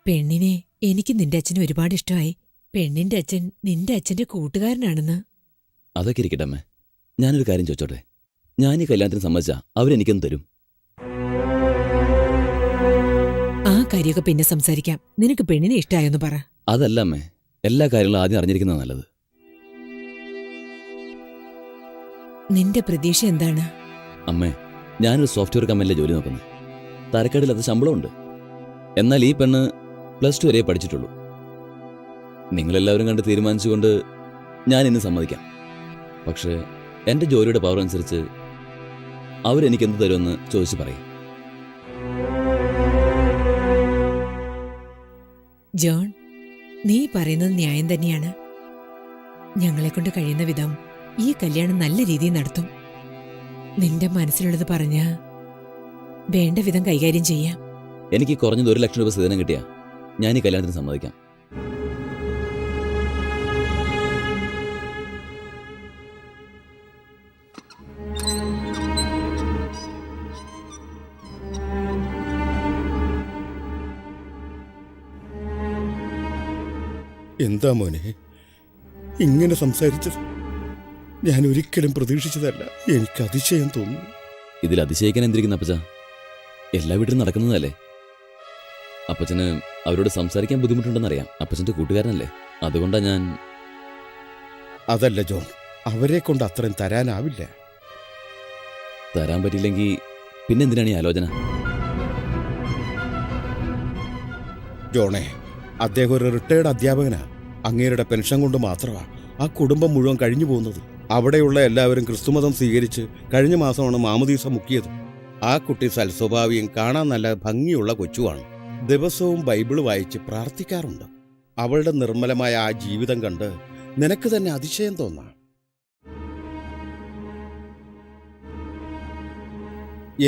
പെണ്ണിനെ എനിക്ക് നിന്റെ അച്ഛന് ഒരുപാട് ഇഷ്ടമായി. പെണ്ണിന്റെ അച്ഛൻ നിന്റെ അച്ഛന്റെ കൂട്ടുകാരനാണെന്ന്. അതൊക്കെ ഇരിക്കട്ടെ അമ്മേ. ഞാനൊരു കാര്യം ചോദിച്ചോട്ടെ. ഞാൻ ഈ കല്യാണത്തിന് സമ്മതിച്ചാ അവരെനിക്കൊന്ന് തരും? ആ കാര്യമൊക്കെ പിന്നെ സംസാരിക്കാം. നിനക്ക് പെണ്ണിനെ ഇഷ്ടമായെന്ന് പറ. അതല്ല അമ്മേ, എല്ലാ കാര്യങ്ങളും ആദ്യം അറിഞ്ഞിരിക്കുന്നത് നല്ലത്. നിന്റെ പ്രതീക്ഷ എന്താണ്? അമ്മേ, ഞാനൊരു സോഫ്റ്റ്വെയർ കമ്പനിയിലെ ജോലി നോക്കുന്നത്. തരക്കേടില്ലാത്ത ശമ്പളമുണ്ട്. എന്നാൽ ഈ പെണ്ണ് +2 വരെ പഠിച്ചിട്ടുള്ളൂ. നിങ്ങളെല്ലാവരും കണ്ട് തീരുമാനിച്ചുകൊണ്ട് ഞാൻ ഇന്ന് സമ്മതിക്കാം. പക്ഷേ എൻ്റെ ജോലിയുടെ പവർ അനുസരിച്ച് അവരെനിക്ക് എന്ത് തരുമെന്ന് ചോദിച്ച് പറയും. ജോൺ, നീ പറയുന്നത് ന്യായം തന്നെയാണ്. ഞങ്ങളെക്കൊണ്ട് കഴിയുന്ന വിധം ഈ കല്യാണം നല്ല രീതിയിൽ നടത്തും. നിന്റെ മനസ്സിലുള്ളത് പറഞ്ഞ വേണ്ട വിധം കൈകാര്യം ചെയ്യാം. എനിക്ക് കുറഞ്ഞത് 1 ലക്ഷം രൂപ സ്ത്രീധനം കിട്ടിയാ ഞാൻ ഈ കല്യാണത്തിന് സമ്മതിക്കാം. എന്താ മോനെ ഇങ്ങനെ സംസാരിച്ചത്? ഞാൻ ഒരിക്കലും പ്രതീക്ഷിച്ചതല്ല. എനിക്ക് അതിശയം തോന്നുന്നു. ഇതിൽ അതിശയിക്കാൻ എന്തിരിക്കുന്ന അപ്പച്ച? എല്ലാ വീട്ടിലും നടക്കുന്നതല്ലേ. അപ്പച്ചന് അവരോട് സംസാരിക്കാൻ ബുദ്ധിമുട്ടുണ്ടെന്നറിയാം. അപ്പച്ചന്റെ കൂട്ടുകാരനല്ലേ, അതുകൊണ്ടാ ഞാൻ. അതല്ല ജോൺ, അവരെ കൊണ്ട് അത്രയും തരാനാവില്ല. തരാൻ പറ്റില്ലെങ്കിൽ പിന്നെന്തിനാണ് ഈ ആലോചന? ജോണേ, അദ്ദേഹം ഒരു റിട്ടയർഡ് അധ്യാപകനാ. അങ്ങേരുടെ പെൻഷൻ കൊണ്ട് മാത്രമാ ആ കുടുംബം മുഴുവൻ കഴിഞ്ഞു പോകുന്നത്. അവിടെയുള്ള എല്ലാവരും ക്രിസ്തുമതം സ്വീകരിച്ച് കഴിഞ്ഞ മാസമാണ് മാമുദീസ മുക്കിയത്. ആ കുട്ടി സൽസ്വഭാവിയും കാണാൻ നല്ല ഭംഗിയുള്ള കൊച്ചുവാണ്. ദിവസവും ബൈബിൾ വായിച്ച് പ്രാർത്ഥിക്കാറുണ്ട്. അവളുടെ നിർമ്മലമായ ആ ജീവിതം കണ്ട് നിനക്ക് തന്നെ അതിശയം തോന്നാം.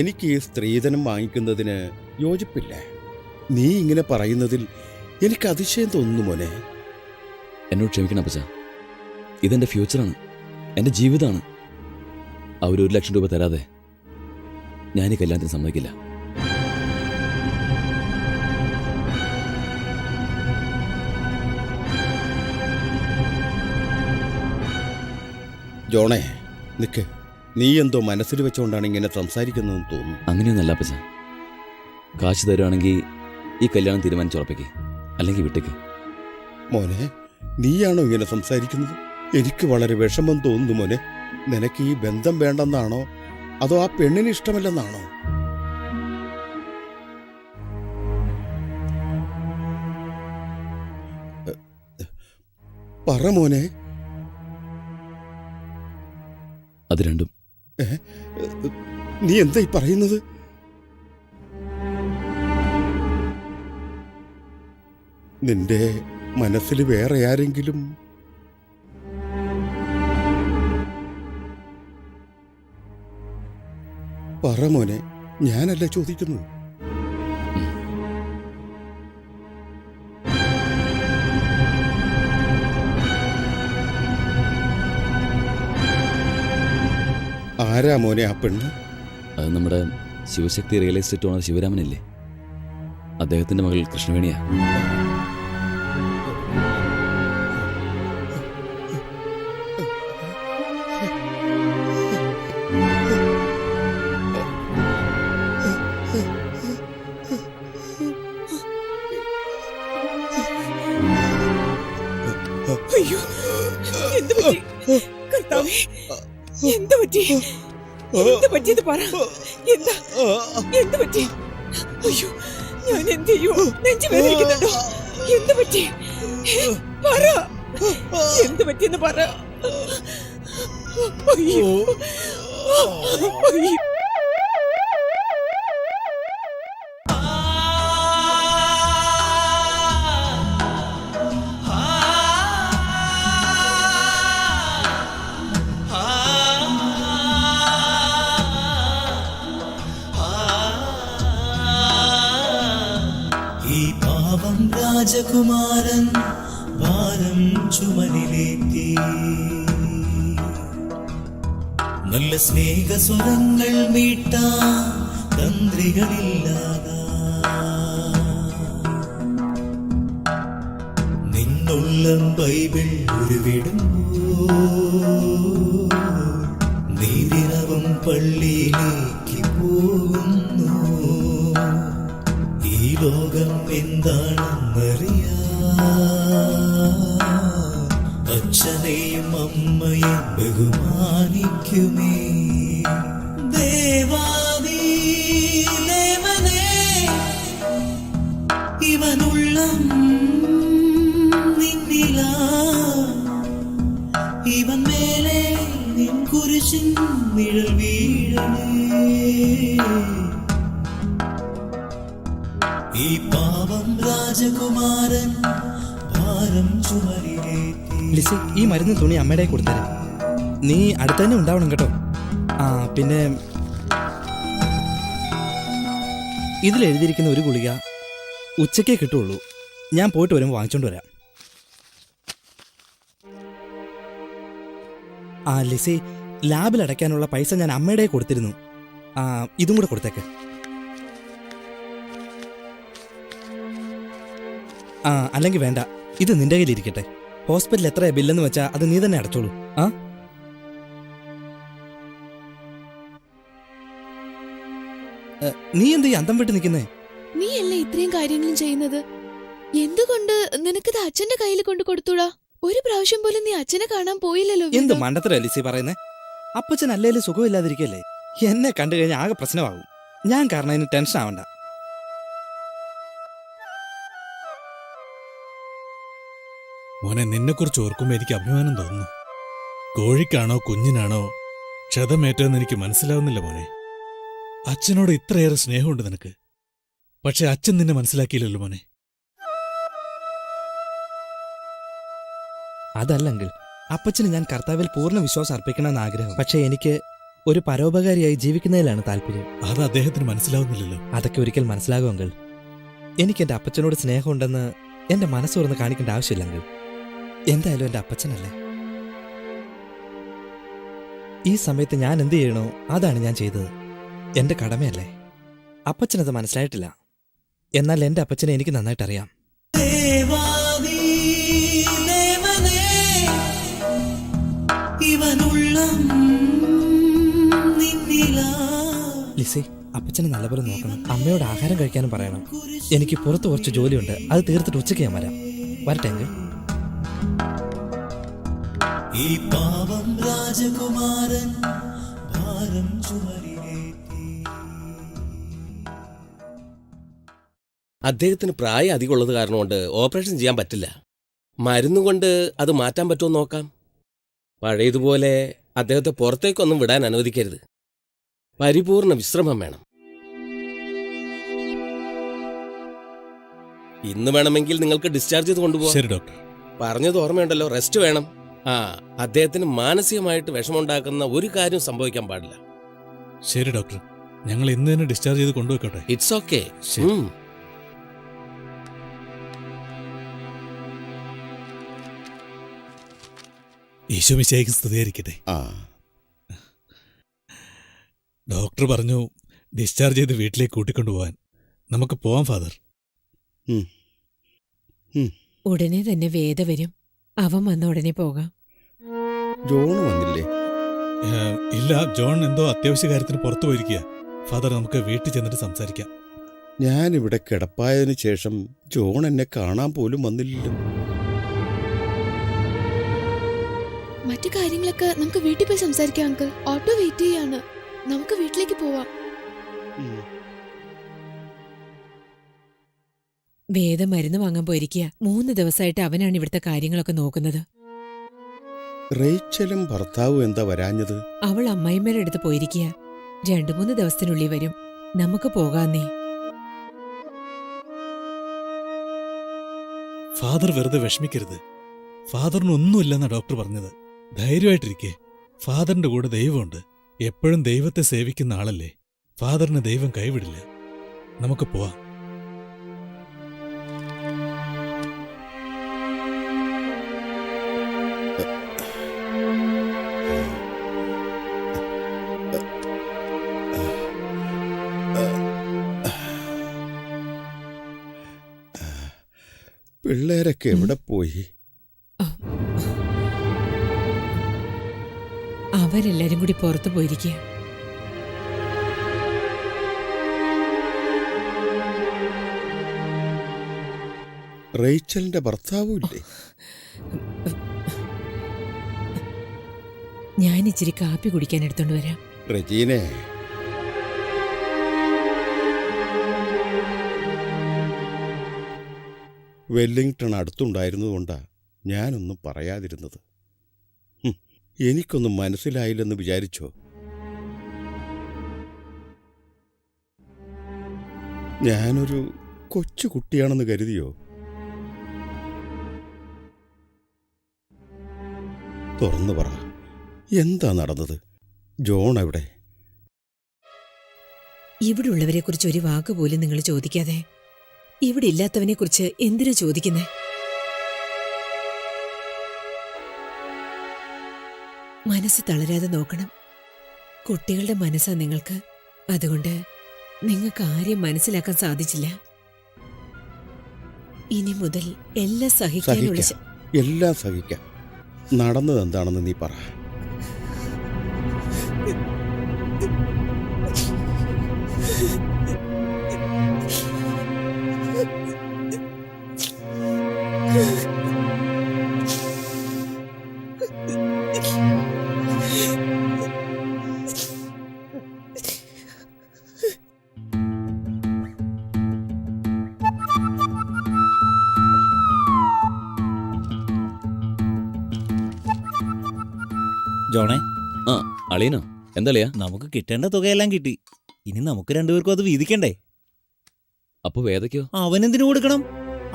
എനിക്ക് ഈ സ്ത്രീധനം വാങ്ങിക്കുന്നതിന് യോജിപ്പില്ല. നീ ഇങ്ങനെ പറയുന്നതിൽ എനിക്ക് അതിശയം തോന്നുന്നു മോനെ. എന്നോട് ക്ഷമിക്കണം അപ്പച്ച. ഇതെന്റെ ഫ്യൂച്ചറാണ്, എന്റെ ജീവിതമാണ്. അവർ 1 ലക്ഷം രൂപ തരാതെ ഞാൻ ഈ കല്യാണത്തിന് സമ്മതിക്കില്ല. ജോണേ, നിക്ക്. നീ എന്തോ മനസ്സിൽ വെച്ചുകൊണ്ടാണ് ഇങ്ങനെ സംസാരിക്കുന്നതെന്ന് തോന്നുന്നു. അങ്ങനെയൊന്നല്ല അപ്പച്ച. കാശ് തരുവാണെങ്കിൽ ഈ കല്യാണം തീരുമാനിച്ചുറപ്പിക്കേ, അല്ലെങ്കിൽ വിട്ടേക്ക്. മോനെ, നീയാണോ ഇങ്ങനെ സംസാരിക്കുന്നത്? എനിക്ക് വളരെ വിഷമം തോന്നുന്നു മോനെ. നിനക്ക് ഈ ബന്ധം വേണ്ടെന്നാണോ അതോ ആ പെണ്ണിന് ഇഷ്ടമല്ലെന്നാണോ? പറ മോനെ. അത് രണ്ടും. നീ എന്തായി പറയുന്നത്? നിന്റെ മനസ്സിൽ വേറെ ആരെങ്കിലും? പറ മോനെ, ഞാനല്ല ചോദിക്കുന്നത്. ആരാ മോനെ ആ പെണ്ണ്? അത് നമ്മുടെ ശിവശക്തി റിയൽ എസ്റ്റേറ്റ് ഓണർ ശിവരാമനില്ലേ, അദ്ദേഹത്തിന്റെ മകൾ കൃഷ്ണവേണിയാ. അയ്യോ, എന്ത് പറ്റി കർത്താവേ? എന്ത് പറ്റി? എന്ത് പറ്റിയത് പറ. എന്താ എന്ത് പറ്റി? അയ്യോ, ഞാൻ എന്ത് ചെയ്യൂ? നെഞ്ചു വേദനിക്കുന്നുണ്ടോ? എന്ത് പറ്റി? പറ, എന്ത് പറ്റിയെന്ന് പറ. അയ്യോ, അയ്യോ. ഈ പാവം രാജകുമാരൻ ഭാരം ചുമലിലേറ്റി, നല്ല സ്നേഹസ്വരങ്ങൾ മീട്ടാ തന്ത്രികളില്ലാതാ, നിന്നുള്ളം ബൈബിൾ ഉരുവിടുമ്പോ നീതിനവും പള്ളിയിലേക്ക് പോകുന്നു. ഈ ലോകം എന്താണെന്നറിയാ, അച്ഛനെയും അമ്മയെ ബഹുമാനിക്കുമേ. ദേവാദീ ദേവനേ, ഇവനുള്ളം നിന്നിലാ, ഇവൻ മേലെ നിൻ കുരിശിൻ നിഴൽ വീഴണേ. ഈ പാവം രാജകുമാരൻ ഭാരം ചുമലിലേറ്റി. ലിസി, ഈ മരുന്ന് തുണി അമ്മയുടെ കൊടുത്തരാം. നീ അടുത്ത് തന്നെ ഉണ്ടാവണം കേട്ടോ. ആ പിന്നെ ഇതിലെഴുതിയിരിക്കുന്ന ഒരു ഗുളിക ഉച്ചക്കേ കിട്ടുള്ളൂ. ഞാൻ പോയിട്ട് വരുമ്പോൾ വാങ്ങിച്ചോണ്ട് വരാം. ആ ലിസി, ലാബിൽ അടയ്ക്കാനുള്ള പൈസ ഞാൻ അമ്മയുടെ കൊടുത്തിരുന്നു. ആ ഇതും കൂടെ കൊടുത്തേക്ക്. ആ അല്ലെങ്കിൽ വേണ്ട, ഇത് നിന്റെ കയ്യിലിരിക്കട്ടെ. ഹോസ്പിറ്റലിൽ എത്രയാ ബില്ലെന്ന് വെച്ചാൽ അത് നീ തന്നെ അടച്ചോളൂ. ആ നീ എന്ത് ഈ അന്തം വിട്ട് നിൽക്കുന്നേ? നീ അല്ലേ ഇത്രയും കാര്യങ്ങളും ചെയ്യുന്നത്? എന്തുകൊണ്ട് നിനക്കിത് അച്ഛന്റെ കയ്യിൽ കൊണ്ട് കൊടുത്തൂടാ? ഒരു പ്രാവശ്യം പോലും നീ അച്ഛനെ കാണാൻ പോയില്ലല്ലോ. എന്ത് മണ്ടത്തര ലിസി പറയുന്നേ? അപ്പച്ചൻ അല്ലേലും സുഖമില്ലാതിരിക്കല്ലേ? എന്നെ കണ്ടു കഴിഞ്ഞാൽ ആകെ പ്രശ്നമാകും. ഞാൻ കാരണം അതിന് ടെൻഷൻ ആവണ്ട. മോനെ, നിന്നെക്കുറിച്ച് ഓർക്കുമ്പോൾ എനിക്ക് അഭിമാനം തോന്നുന്നു. കോഴിക്കാണോ കുഞ്ഞിനാണോ ക്ഷതമേറ്റതെന്ന് എനിക്ക് മനസ്സിലാവുന്നില്ല മോനെ. അച്ഛനോട് ഇത്രയേറെ സ്നേഹമുണ്ട് നിനക്ക്. പക്ഷെ അച്ഛൻ നിന്നെ മനസ്സിലാക്കിയില്ലല്ലോ മോനെ. അതല്ലെങ്കിൽ അപ്പച്ചന് ഞാൻ കർത്താവിൽ പൂർണ്ണ വിശ്വാസം അർപ്പിക്കണമെന്ന് ആഗ്രഹം. പക്ഷെ എനിക്ക് ഒരു പരോപകാരിയായി ജീവിക്കുന്നതിലാണ് താല്പര്യം. അത് അദ്ദേഹത്തിന് മനസ്സിലാവുന്നില്ലല്ലോ. അതൊക്കെ ഒരിക്കൽ മനസ്സിലാകുമെങ്കിൽ. എനിക്ക് എൻ്റെ അപ്പച്ചനോട് സ്നേഹമുണ്ടെന്ന് എൻ്റെ മനസ്സ് തുറന്ന് കാണിക്കേണ്ട ആവശ്യമില്ലെങ്കിൽ. എന്തായാലും എൻ്റെ അപ്പച്ചനല്ലേ. ഈ സമയത്ത് ഞാൻ എന്ത് ചെയ്യണോ അതാണ് ഞാൻ ചെയ്തത്. എൻ്റെ കടമയല്ലേ. അപ്പച്ചനത് മനസ്സിലായിട്ടില്ല. എന്നാൽ എൻ്റെ അപ്പച്ചനെ എനിക്ക് നന്നായിട്ട് അറിയാം. ലിസി, അപ്പച്ചനെ നല്ലപോലെ നോക്കണം. അമ്മയോട് ആഹാരം കഴിക്കാനും പറയണം. എനിക്ക് പുറത്ത് കുറച്ച് ജോലിയുണ്ട്, അത് തീർത്തിട്ട് ഉച്ചയ്ക്ക് ഞാൻ വരാം. വരട്ടെങ്കിൽ. ഈ പാവം രാജകുമാരൻ ഭാരം ചുമലിലേറ്റി. അദ്ദേഹത്തിന് പ്രായം അധികമുള്ളത് കാരണം കൊണ്ട് ഓപ്പറേഷൻ ചെയ്യാൻ പറ്റില്ല. മരുന്നുകൊണ്ട് അത് മാറ്റാൻ പറ്റുമോ നോക്കാം. പഴയതുപോലെ അദ്ദേഹത്തെ പുറത്തേക്കൊന്നും വിടാൻ അനുവദിക്കരുത്. പരിപൂർണ വിശ്രമം വേണം. ഇന്ന് വേണമെങ്കിൽ നിങ്ങൾക്ക് ഡിസ്ചാർജ് ചെയ്ത് കൊണ്ടുപോകാം. ശരി ഡോക്ടർ. പറഞ്ഞത് ഓർമ്മയുണ്ടല്ലോ, റെസ്റ്റ് വേണം. അദ്ദേഹത്തിന് മാനസികമായിട്ട് വിഷമമുണ്ടാക്കുന്ന ഒരു കാര്യം സംഭവിക്കാൻ പാടില്ല. ശരി ഡോക്ടർ, ഞങ്ങൾ ഇന്ന് തന്നെ ഡിസ്ചാർജ് ചെയ്ത് കൊണ്ടുവെക്കട്ടെ? It's okay. ഈശോ മിശിഹായ്ക്ക് സ്തുതിയായിരിക്കട്ടെ. ഡോക്ടർ പറഞ്ഞു ഡിസ്ചാർജ് ചെയ്ത് വീട്ടിലേക്ക് കൂട്ടിക്കൊണ്ടുപോകാൻ. നമുക്ക് പോവാം ഫാദർ. ഉടനെ തന്നെ വേദ വരും. അവൻ വന്ന ഉടനെ പോകാം. ജോൺ വന്നില്ലേ? ഇല്ല, ജോൺ എന്തോ അത്യാവശ്യ കാര്യത്തിന് പുറത്തു പോയിരിക്കുക. ഫാദർ, നമുക്ക് വീട്ടിൽ ചെന്നിട്ട് സംസാരിക്കാം. ഞാനിവിടെ കിടപ്പായതിനു ശേഷം ജോൺ എന്നെ കാണാൻ പോലും വന്നില്ലല്ലോ. മറ്റു കാര്യങ്ങളൊക്കെ നമുക്ക് വീട്ടിൽ പോയി സംസാരിക്കാം അങ്കിൾ. ഓട്ടോ വെയിറ്റ് ചെയ്യാണ്. നമുക്ക് വീട്ടിലേക്ക് പോവാം. വേദ മരുന്ന് വാങ്ങാൻ പോയിരിക്കുക. 3 ദിവസമായിട്ട് അവനാണ് ഇവിടുത്തെ കാര്യങ്ങളൊക്കെ നോക്കുന്നത്. റേച്ചലും ഭർത്താവും എന്താ വരാഞ്ഞത്? അവൾ അമ്മായിമ്മയുടെ അടുത്ത് പോയിരിക്കുക. 2-3 ദിവസത്തിനുള്ളിൽ വരും. നമുക്ക് പോകാന്നേ. ഫാദർ വെറുതെ വിഷമിക്കരുത്. ഫാദറിനൊന്നുമില്ലെന്നാ ഡോക്ടർ പറഞ്ഞത്. ധൈര്യമായിട്ടിരിക്കേ. ഫാദറിന്റെ കൂടെ ദൈവമുണ്ട്. എപ്പോഴും ദൈവത്തെ സേവിക്കുന്ന ആളല്ലേ. ഫാദറിനെ ദൈവം കൈവിടില്ല. നമുക്ക് പോവാം. പിള്ളേരൊക്കെ എവിടെ പോയി? അവരെല്ലാരും കൂടി പുറത്തു പോയിരിക്കുക. റേച്ചലിന്റെ ഭർത്താവും ഇല്ലേ? ഞാൻ ഇച്ചിരി കാപ്പി കുടിക്കാൻ എടുത്തോണ്ട് വരാം. റെജീനെ, വെല്ലിംഗ്ടൺ അടുത്തുണ്ടായിരുന്നതുകൊണ്ടാ ഞാനൊന്നും പറയാതിരുന്നത്. എനിക്കൊന്നും മനസ്സിലായില്ലെന്ന് വിചാരിച്ചോ? ഞാനൊരു കൊച്ചു കുട്ടിയാണെന്ന് കരുതിയോ? തുറന്നു പറ, എന്താ നടന്നത്? ജോൺ എവിടെ? ഇവിടെ ഉള്ളവരെ കുറിച്ച് ഒരു വാക്ക് പോലും നിങ്ങൾ ചോദിക്കാതെ ഇവിടെ ഇല്ലാത്തവനെ കുറിച്ച് എന്തിനാ ചോദിക്കുന്നേ? മനസ്സ് തളരാതെ നോക്കണം. കുട്ടികളുടെ മനസ്സാ നിങ്ങൾക്ക്. അതുകൊണ്ട് നിങ്ങൾക്ക് ആരെയും മനസ്സിലാക്കാൻ സാധിച്ചില്ല. ഇനി മുതൽ എല്ലാം സഹിക്കാനുള്ള എല്ലാം സഹിക്കാം. നടന്നത് എന്താണെന്ന് നീ പറ. ജോണേ. ആ അളിയനോ? എന്താളിയാ? നമുക്ക് കിട്ടേണ്ട തുകയെല്ലാം കിട്ടി. ഇനി നമുക്ക് രണ്ടുപേർക്കും അത് വീതിക്കണ്ടേ? അപ്പൊ വേദയ്ക്കോ? അവനെന്തിനു കൊടുക്കണം?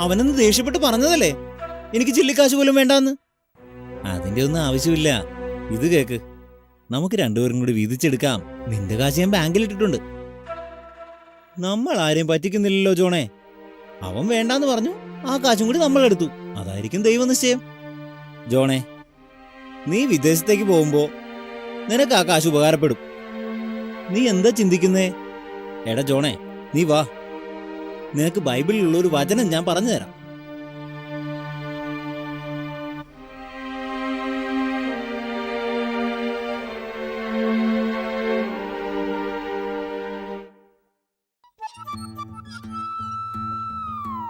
അവനെന്ന് ദേഷ്യപ്പെട്ട് പറഞ്ഞതല്ലേ എനിക്ക് ചില്ലിക്കാശ് പോലും വേണ്ടാന്ന്. അതിന്റെ ഒന്നും ആവശ്യമില്ല. ഇത് കേക്ക്, നമുക്ക് രണ്ടുപേരും കൂടി വീതിച്ചെടുക്കാം. നിന്റെ കാശ് ഞാൻ ബാങ്കിലിട്ടിട്ടുണ്ട്. നമ്മൾ ആരെയും പറ്റിക്കുന്നില്ലല്ലോ ജോണേ. അവൻ വേണ്ടാന്ന് പറഞ്ഞു, ആ കാശും കൂടി നമ്മൾ എടുത്തു. അതായിരിക്കും ദൈവനിശ്ചയം. ജോണേ, നീ വിദേശത്തേക്ക് പോകുമ്പോ നിനക്ക് ആ കാശ് ഉപകാരപ്പെടും. നീ എന്താ ചിന്തിക്കുന്നേ? എടാ ജോണേ, നീ വാ. നിനക്ക് ബൈബിളിലുള്ള ഒരു വചനം ഞാൻ പറഞ്ഞു തരാം.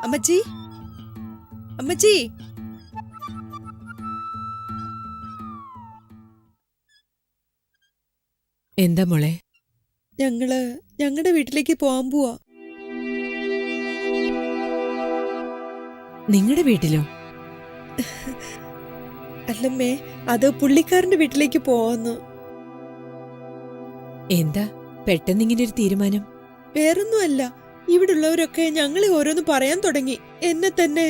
അമ്മച്ചി, അമ്മച്ചി, എന്താ മോളെ? ഞങ്ങളുടെ വീട്ടിലേക്ക് പോവാൻ പോവാ. നിങ്ങളുടെ വീട്ടിലോ? അല്ലമ്മേ, അത് പുള്ളിക്കാരന്റെ വീട്ടിലേക്ക് പോവാന്ന്. എന്താ പെട്ടെന്ന് ഇങ്ങനെ ഒരു തീരുമാനം? വേറൊന്നുമല്ല, ഇവിടെ ഉള്ളവരൊക്കെ ഞങ്ങളെ ഓരോന്ന് പറയാൻ തുടങ്ങി. എന്നെ തന്നെ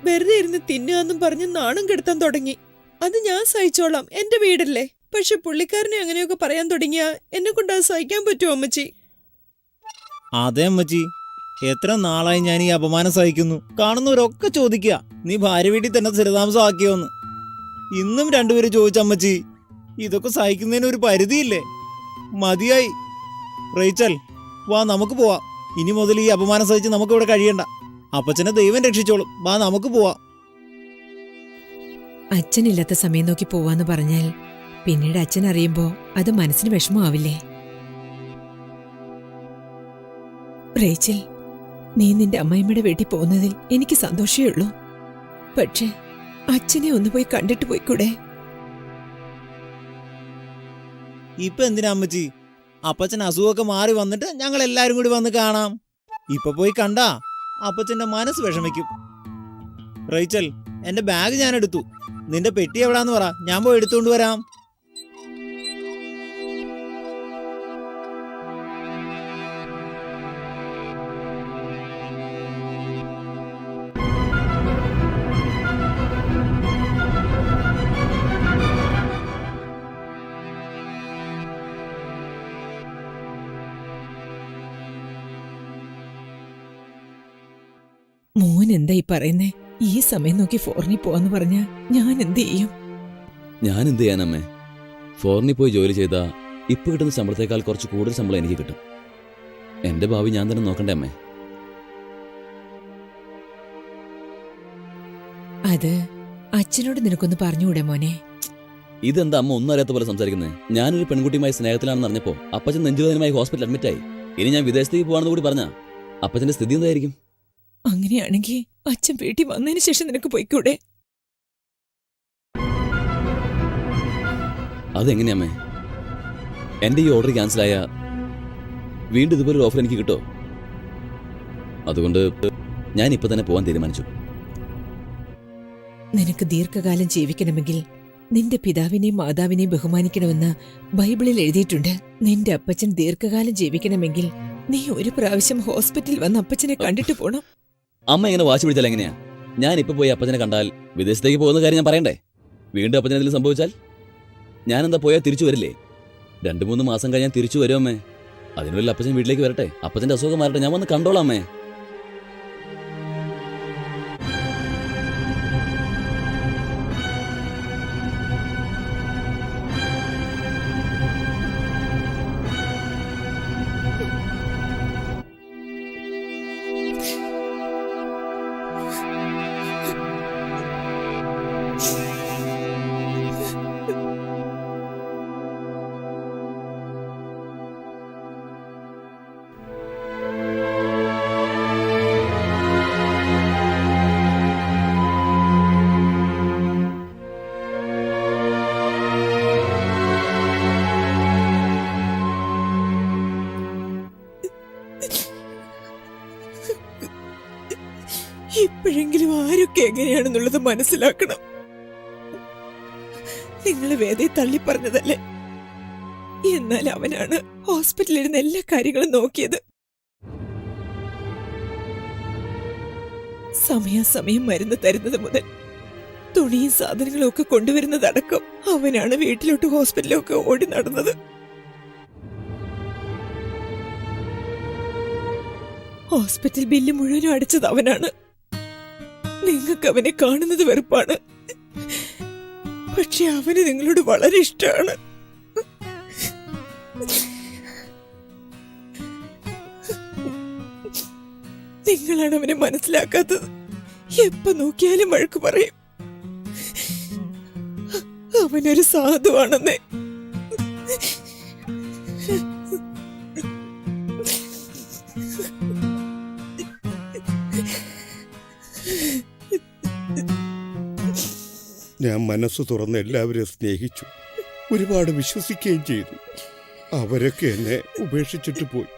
വെറുതെ ഇരുന്ന് തിന്നുകയെന്നും പറഞ്ഞ് നാണം കെടുത്താൻ തുടങ്ങി. അത് ഞാൻ സഹിച്ചോളാം, എന്റെ വീടല്ലേ. പക്ഷെ പുള്ളിക്കാരനെ അങ്ങനെയൊക്കെ പറയാൻ തുടങ്ങിയാ എന്നെ കൊണ്ട് അത് സഹിക്കാൻ പറ്റുമോ അമ്മച്ചി? അതെ അമ്മച്ചി, എത്ര നാളായി ഞാൻ ഈ അപമാനം സഹിക്കുന്നു. കാണുന്നവരൊക്കെ ചോദിക്കുക, നീ ഭാര്യ വീട്ടിൽ തന്നെ സ്ഥിരതാമസം ആക്കിയോന്ന്. ഇന്നും രണ്ടുപേരും ചോദിച്ചമ്മച്ചി, ഇതൊക്കെ സഹിക്കുന്നതിന് ഒരു പരിധിയില്ലേ? മതിയായി. റേച്ചൽ, വാ നമുക്ക് പോവാം. ഇനി മുതൽ ഈ അപമാനം സഹിച്ച് നമുക്ക് ഇവിടെ കഴിയണ്ട. അപ്പച്ചനെ ദൈവം രക്ഷിച്ചോളും. വാ നമുക്ക് പോവാം. അച്ഛനില്ലാത്ത സമയം നോക്കി പോവാന്ന് പറഞ്ഞാൽ പിന്നീട് അച്ഛൻ അറിയുമ്പോ അത് മനസ്സിന് വിഷമമാവില്ലേ? റേച്ചൽ, നീ നിന്റെ അമ്മായിമ്മയുടെ വീട്ടിൽ പോകുന്നതിൽ എനിക്ക് സന്തോഷമേ ഉള്ളൂ. പക്ഷേ അച്ഛനെ ഒന്ന് പോയി കണ്ടിട്ട് പോയിക്കൂടെ? ഇപ്പൊ എന്തിനാ അമ്മച്ചി? അപ്പച്ചൻ അസുഖമൊക്കെ മാറി വന്നിട്ട് ഞങ്ങൾ എല്ലാരും കൂടി വന്ന് കാണാം. ഇപ്പൊ പോയി കണ്ടാ അപ്പച്ചന്റെ മനസ്സ് വിഷമിക്കും. റേച്ചൽ, എന്റെ ബാഗ് ഞാൻ എടുത്തു. നിന്റെ പെട്ടി എവിടാന്ന് പറ, ഞാൻ പോയി എടുത്തുകൊണ്ട് വരാം. മോൻ എന്താ ഈ പറയുന്നേ? ഈ സമയം നോക്കി ഫോറിനിൽ പോവാന്ന് പറഞ്ഞാ ഞാൻ എന്ത് ചെയ്യും? ഞാൻ എന്ത് ചെയ്യാനമ്മേ? ഫോറിനിൽ പോയി ജോലി ചെയ്താ ഇപ്പൊ കിട്ടുന്ന ശമ്പളത്തേക്കാൾ കുറച്ച് കൂടുതൽ ശമ്പളം എനിക്ക് കിട്ടും. എന്റെ ഭാവി ഞാൻ തന്നെ നോക്കണ്ടേ അമ്മേ? അത് അച്ഛനോട് നിനക്കൊന്ന് പറഞ്ഞുകൂടെ മോനെ? ഇതെന്താ അമ്മ ഒന്നും അറിയാത്ത പോലെ സംസാരിക്കുന്നത്? ഞാനൊരു പെൺകുട്ടിയുമായി സ്നേഹത്തിലാണെന്ന് അറിഞ്ഞപ്പോ അപ്പച്ചൻ നെഞ്ചുവേദനയുമായി ഹോസ്പിറ്റൽ അഡ്മിറ്റായി. ഇനി ഞാൻ വിദേശത്തേക്ക് പോവാണെന്ന് കൂടി പറഞ്ഞാ അപ്പച്ചന്റെ സ്ഥിതി എന്തായിരിക്കും? അങ്ങനെയാണെങ്കിൽ അച്ഛൻ വീട്ടിൽ വന്നതിന് ശേഷം നിനക്ക് പോയിക്കൂടെ? അതെങ്ങനെയമ്മേ? എന്റെ ഈ ഓർഡർ ക്യാൻസലായ വീണ്ടും ഇതുപോലൊരു ഓഫർ എനിക്ക് കിട്ടോ? അതുകൊണ്ട് ഞാൻ ഇപ്പൊ തന്നെ പോവാൻ തീരുമാനിച്ചു. നിനക്ക് ദീർഘകാലം ജീവിക്കണമെങ്കിൽ നിന്റെ പിതാവിനെയും മാതാവിനെയും ബഹുമാനിക്കണമെന്ന് ബൈബിളിൽ എഴുതിയിട്ടുണ്ട്. നിന്റെ അപ്പച്ചൻ ദീർഘകാലം ജീവിക്കണമെങ്കിൽ നീ ഒരു പ്രാവശ്യം ഹോസ്പിറ്റലിൽ വന്ന് അപ്പച്ചനെ കണ്ടിട്ട് പോണം. അമ്മ ഇങ്ങനെ വാശി പിടിച്ചാൽ എങ്ങനെയാ? ഞാൻ ഇപ്പൊ പോയി അപ്പച്ചനെ കണ്ടാൽ വിദേശത്തേക്ക് പോകുന്ന കാര്യം ഞാൻ പറയണ്ടേ? വീണ്ടും അപ്പച്ചനെ എന്തെങ്കിലും സംഭവിച്ചാൽ ഞാനെന്താ പോയാൽ തിരിച്ചു വരില്ലേ? 2-3 മാസം കഴിഞ്ഞാൽ തിരിച്ചു വരും അമ്മേ. അതിനുള്ളിൽ അപ്പച്ചൻ വീട്ടിലേക്ക് വരട്ടെ, അപ്പച്ചന്റെ അസുഖം മാറട്ടെ, ഞാൻ വന്ന് കണ്ടോളാം അമ്മേ. ഇപ്പോഴെങ്കിലും ആരൊക്കെ എങ്ങനെയാണെന്നുള്ളത് മനസ്സിലാക്കണം. നിങ്ങളെ വേദയെ തള്ളി പറഞ്ഞതല്ലേ? എന്നാൽ അവനാണ് ഹോസ്പിറ്റലിൽ ഇരുന്ന് എല്ലാ കാര്യങ്ങളും നോക്കിയത്. സമയാസമയം മരുന്ന് തരുന്നത് മുതൽ തുണിയും സാധനങ്ങളും ഒക്കെ കൊണ്ടുവരുന്നതടക്കം അവനാണ് വീട്ടിലോട്ട് ഹോസ്പിറ്റലിലൊക്കെ ഓടി നടന്നത്. ഹോസ്പിറ്റൽ ബില്ല് മുഴുവനും അടിച്ചത് അവനാണ്. നിങ്ങൾക്ക് അവനെ കാണുന്നത് വെറുപ്പാണ്, പക്ഷെ അവന് നിങ്ങളോട് വളരെ ഇഷ്ടമാണ്. നിങ്ങളാണ് അവനെ മനസ്സിലാക്കാത്തത്. എപ്പോ നോക്കിയാലും വഴക്ക് പറയും. അവനൊരു സാധുവാണെന്നേ. ഞാൻ മനസ്സ് തുറന്ന് എല്ലാവരെയും സ്നേഹിച്ചു, ഒരുപാട് വിശ്വസിക്കുകയും ചെയ്തു. അവരൊക്കെ എന്നെ ഉപേക്ഷിച്ചിട്ട് പോയി.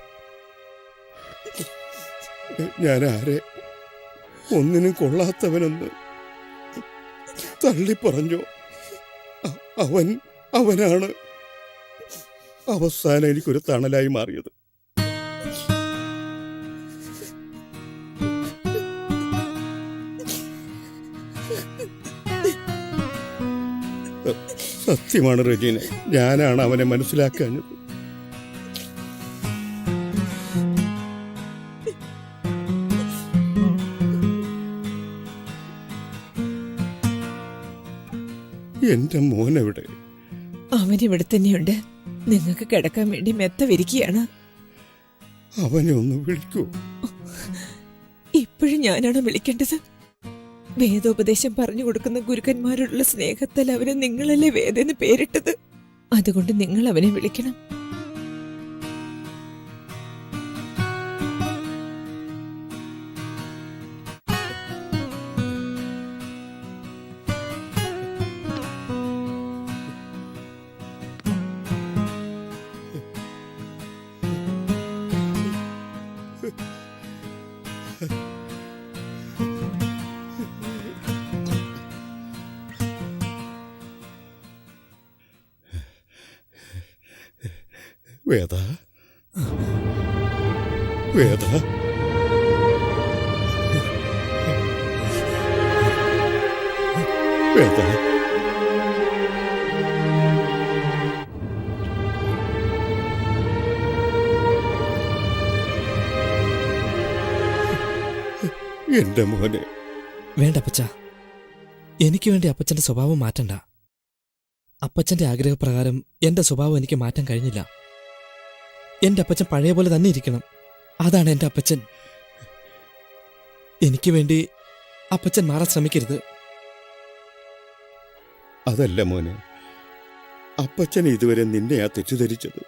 ഞാൻ ആരെ ഒന്നിനും കൊള്ളാത്തവനെന്ന് തള്ളി പറഞ്ഞോ? അവനാണ് അവസാനം എനിക്കൊരു തണലായി മാറിയത്. സത്യമാണ് റജീനെ, ഞാനാണ് അവനെ മനസ്സിലാക്കാഞ്ഞത്. എന്റെ മോനെവിടെ? അവൻ ഇവിടെ തന്നെയുണ്ട്. നിങ്ങൾക്ക് കിടക്കാൻ വേണ്ടി മെത്ത വിരിക്കുകയാണ്. അവനെ ഒന്ന് വിളിക്കൂ. ഇപ്പോഴും ഞാനാണ് വിളിക്കേണ്ടത്? വേദോപദേശം പറഞ്ഞു കൊടുക്കുന്ന ഗുരുക്കന്മാരോടുള്ള സ്നേഹത്താൽ അവനെ നിങ്ങളല്ലേ വേദെന്ന് പേരിട്ടത്. അതുകൊണ്ട് നിങ്ങൾ അവനെ വിളിക്കണം. വേദ, വേദ, വേദ. എന്റെ മോനെ. വേണ്ട അപ്പച്ച, എനിക്ക് വേണ്ടി അപ്പച്ചന്റെ സ്വഭാവം മാറ്റണ്ട. അപ്പച്ചന്റെ ആഗ്രഹപ്രകാരം എന്റെ സ്വഭാവം എനിക്ക് മാറ്റാൻ കഴിഞ്ഞില്ല. എന്റെ അപ്പച്ചൻ പഴയ പോലെ തന്നെ ഇരിക്കണം. അതാണ് എന്റെ അപ്പച്ചൻ. എനിക്ക് വേണ്ടി അപ്പച്ചൻ മാറാൻ ശ്രമിക്കരുത്. അതല്ല മോനെ, അപ്പച്ചൻ ഇതുവരെ നിന്നെയാ തെറ്റിദ്ധരിച്ചത്.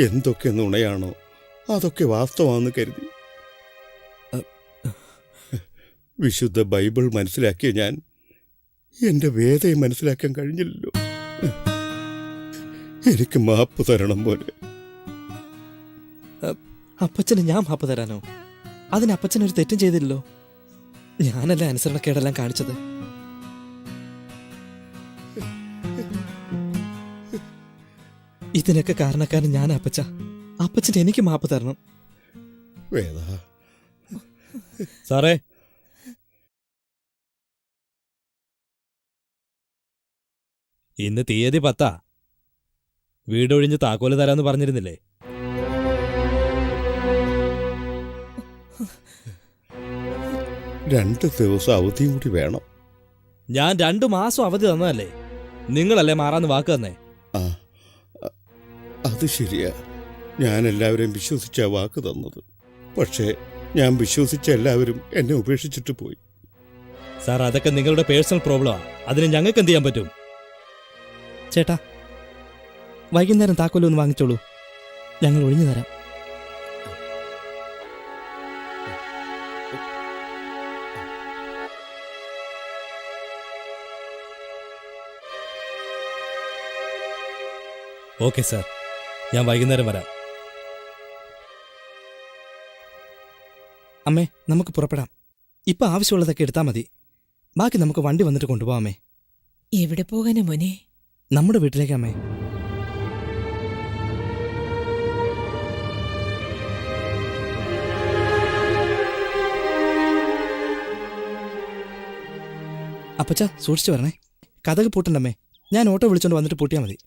എന്തൊക്കെ നുണയാണോ അതൊക്കെ വാസ്തവാന്ന് കരുതി. വിശുദ്ധ ബൈബിൾ മനസ്സിലാക്കിയ ഞാൻ എന്റെ വേദയെ മനസ്സിലാക്കാൻ കഴിഞ്ഞില്ലല്ലോ. എനിക്ക് മാപ്പ് തരണം പോലെ. അപ്പച്ചന് ഞാൻ മാപ്പ് തരാനോ? അതിന് അപ്പച്ചൻ ഒരു തെറ്റും ചെയ്തില്ലല്ലോ. ഞാനല്ലേ അനുസരണക്കേടെല്ലാം കാണിച്ചത്. ഇതിനൊക്കെ കാരണക്കാരൻ ഞാൻ അപ്പച്ച. അപ്പച്ചൻ എനിക്ക് മാപ്പ് തരണം. വേദ സാറേ, ഇന്ന് തീയതി 10. വീടൊഴിഞ്ഞ് താക്കോല് തരാന്ന് പറഞ്ഞിരുന്നില്ലേ? രണ്ട് ദിവസം അവധിയും കൂടി വേണം. ഞാൻ 2 മാസം അവധി തന്നതല്ലേ? നിങ്ങളല്ലേ മാറാന്ന് വാക്ക് തന്നേ? ആ, അത് ശരിയാ. ഞാൻ എല്ലാവരെയും വിശ്വസിച്ച വാക്ക് തന്നത്. പക്ഷേ ഞാൻ വിശ്വസിച്ച എല്ലാവരും എന്നെ ഉപേക്ഷിച്ചിട്ട് പോയി. സാർ, അതൊക്കെ നിങ്ങളുടെ പേഴ്സണൽ പ്രോബ്ലമാ. അതിന് ഞങ്ങൾക്ക് എന്ത് ചെയ്യാൻ പറ്റും? ചേട്ടാ, വൈകുന്നേരം താക്കോലൊന്ന് വാങ്ങിച്ചോളൂ, ഞങ്ങൾ ഒഴിഞ്ഞു തരാം. ഓക്കെ സാർ, ഞാൻ വൈകുന്നേരം വരാം. അമ്മേ, നമുക്ക് പുറപ്പെടാം. ഇപ്പൊ ആവശ്യമുള്ളതൊക്കെ എടുത്താൽ മതി. ബാക്കി നമുക്ക് വണ്ടി വന്നിട്ട് കൊണ്ടുപോകാമേ. എവിടെ പോകാനാ മോനെ? നമ്മുടെ വീട്ടിലേക്ക് അമ്മേ. അപ്പച്ച, സൂക്ഷിച്ചു വരണേ. കഥക് പൂട്ടണ്ടമ്മേ. ഞാൻ ഓട്ടോ വിളിച്ചോണ്ട് വന്നിട്ട് പൂട്ടിയാൽ മതി.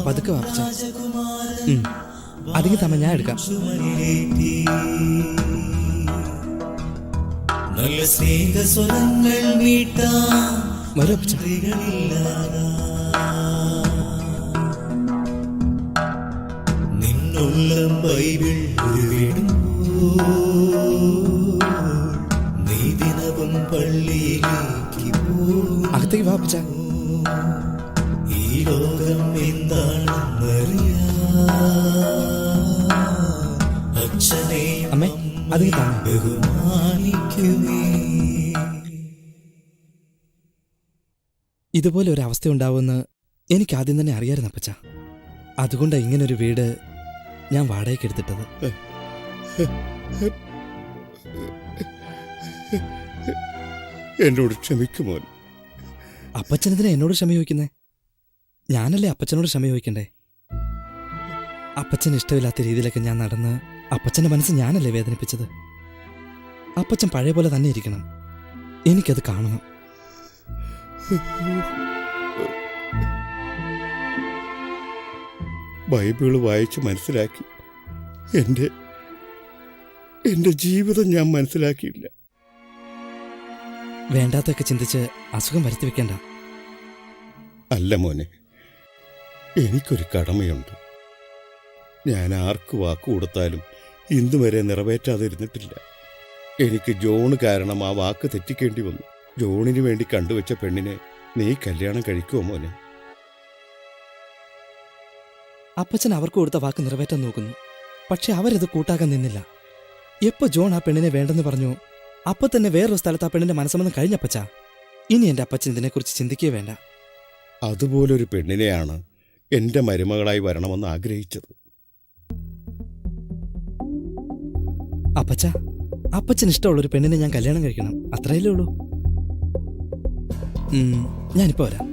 പതുക്കെ വാപ്പച്ച. അധികം തമ്മ ഞാൻ എടുക്കാം. നല്ല സ്നേഹസ്വരങ്ങൾ വരൂ അപ്പച്ച. കൊല്ലം ബൈബിൾ നീ ദിനവും പള്ളിയിലേക്ക് അകത്തേക്ക് വാ അപ്പച്ച. ഈ ലോകം എന്താണെന്നറിയാ അച്ഛനെയും അമ്മേ അത് കാണാം. ബഹുമാനിക്കുമേ. ഇതുപോലെ ഒരു അവസ്ഥ ഉണ്ടാവുമെന്ന് എനിക്ക് ആദ്യം തന്നെ അറിയായിരുന്നു അപ്പച്ച. അതുകൊണ്ടാണ് ഇങ്ങനൊരു വീട് ഞാൻ വാടകയ്ക്ക് എടുത്തിട്ടത്. എന്നോട് ക്ഷമിക്കുമോ? അപ്പച്ചനെതിനെ എന്നോട് ക്ഷമ ചോദിക്കുന്നേ? ഞാനല്ലേ അപ്പച്ചനോട് ക്ഷമ ചോദിക്കണ്ടേ? അപ്പച്ചന് ഇഷ്ടമില്ലാത്ത രീതിയിലൊക്കെ ഞാൻ നടന്ന് അപ്പച്ചന്റെ മനസ്സ് ഞാനല്ലേ വേദനിപ്പിച്ചത്? അപ്പച്ചൻ പഴയ പോലെ തന്നെ ഇരിക്കണം. എനിക്കത് കാണണം. ബൈബിള് വായിച്ച് മനസ്സിലാക്കി എന്റെ ജീവിതം ഞാൻ മനസ്സിലാക്കിയില്ല. വേണ്ടാത്തൊക്കെ ചിന്തിച്ച് അസുഖം വരുത്തി വെക്കണ്ട. അല്ല മോനെ, എനിക്കൊരു കടമയുണ്ട്. ഞാൻ ആർക്ക് വാക്ക് കൊടുത്താലും ഇന്നുവരെ നിറവേറ്റാതിരുന്നിട്ടില്ല. എനിക്ക് ജോണ് കാരണം ആ വാക്ക് തെറ്റിക്കേണ്ടി വന്നു. ജോണിന് വേണ്ടി കണ്ടുവച്ച പെണ്ണിനെ നീ കല്യാണം കഴിക്കുമോ മോനെ? അപ്പച്ചൻ അവർക്ക് കൊടുത്ത വാക്ക് നിറവേറ്റാൻ നോക്കുന്നു. പക്ഷെ അവരത് കൂട്ടാക്കാൻ നിന്നില്ല. എപ്പോ ജോൺ ആ പെണ്ണിനെ വേണ്ടെന്ന് പറഞ്ഞു, അപ്പൊ തന്നെ വേറൊരു സ്ഥലത്ത് ആ പെണ്ണിന്റെ മനസ്സമെന്ന് കഴിഞ്ഞപ്പച്ച. ഇനി എന്റെ അപ്പച്ചൻ ഇതിനെക്കുറിച്ച് ചിന്തിക്കേ വേണ്ട. അതുപോലൊരു പെണ്ണിനെയാണ് എന്റെ മരുമകളായി വരണമെന്ന് ആഗ്രഹിച്ചത്. അപ്പച്ച, അപ്പച്ചന് ഇഷ്ടമുള്ളൊരു പെണ്ണിനെ ഞാൻ കല്യാണം കഴിക്കണം, അത്രയല്ലേ ഉള്ളൂ. ഞാനിപ്പോ വരാം.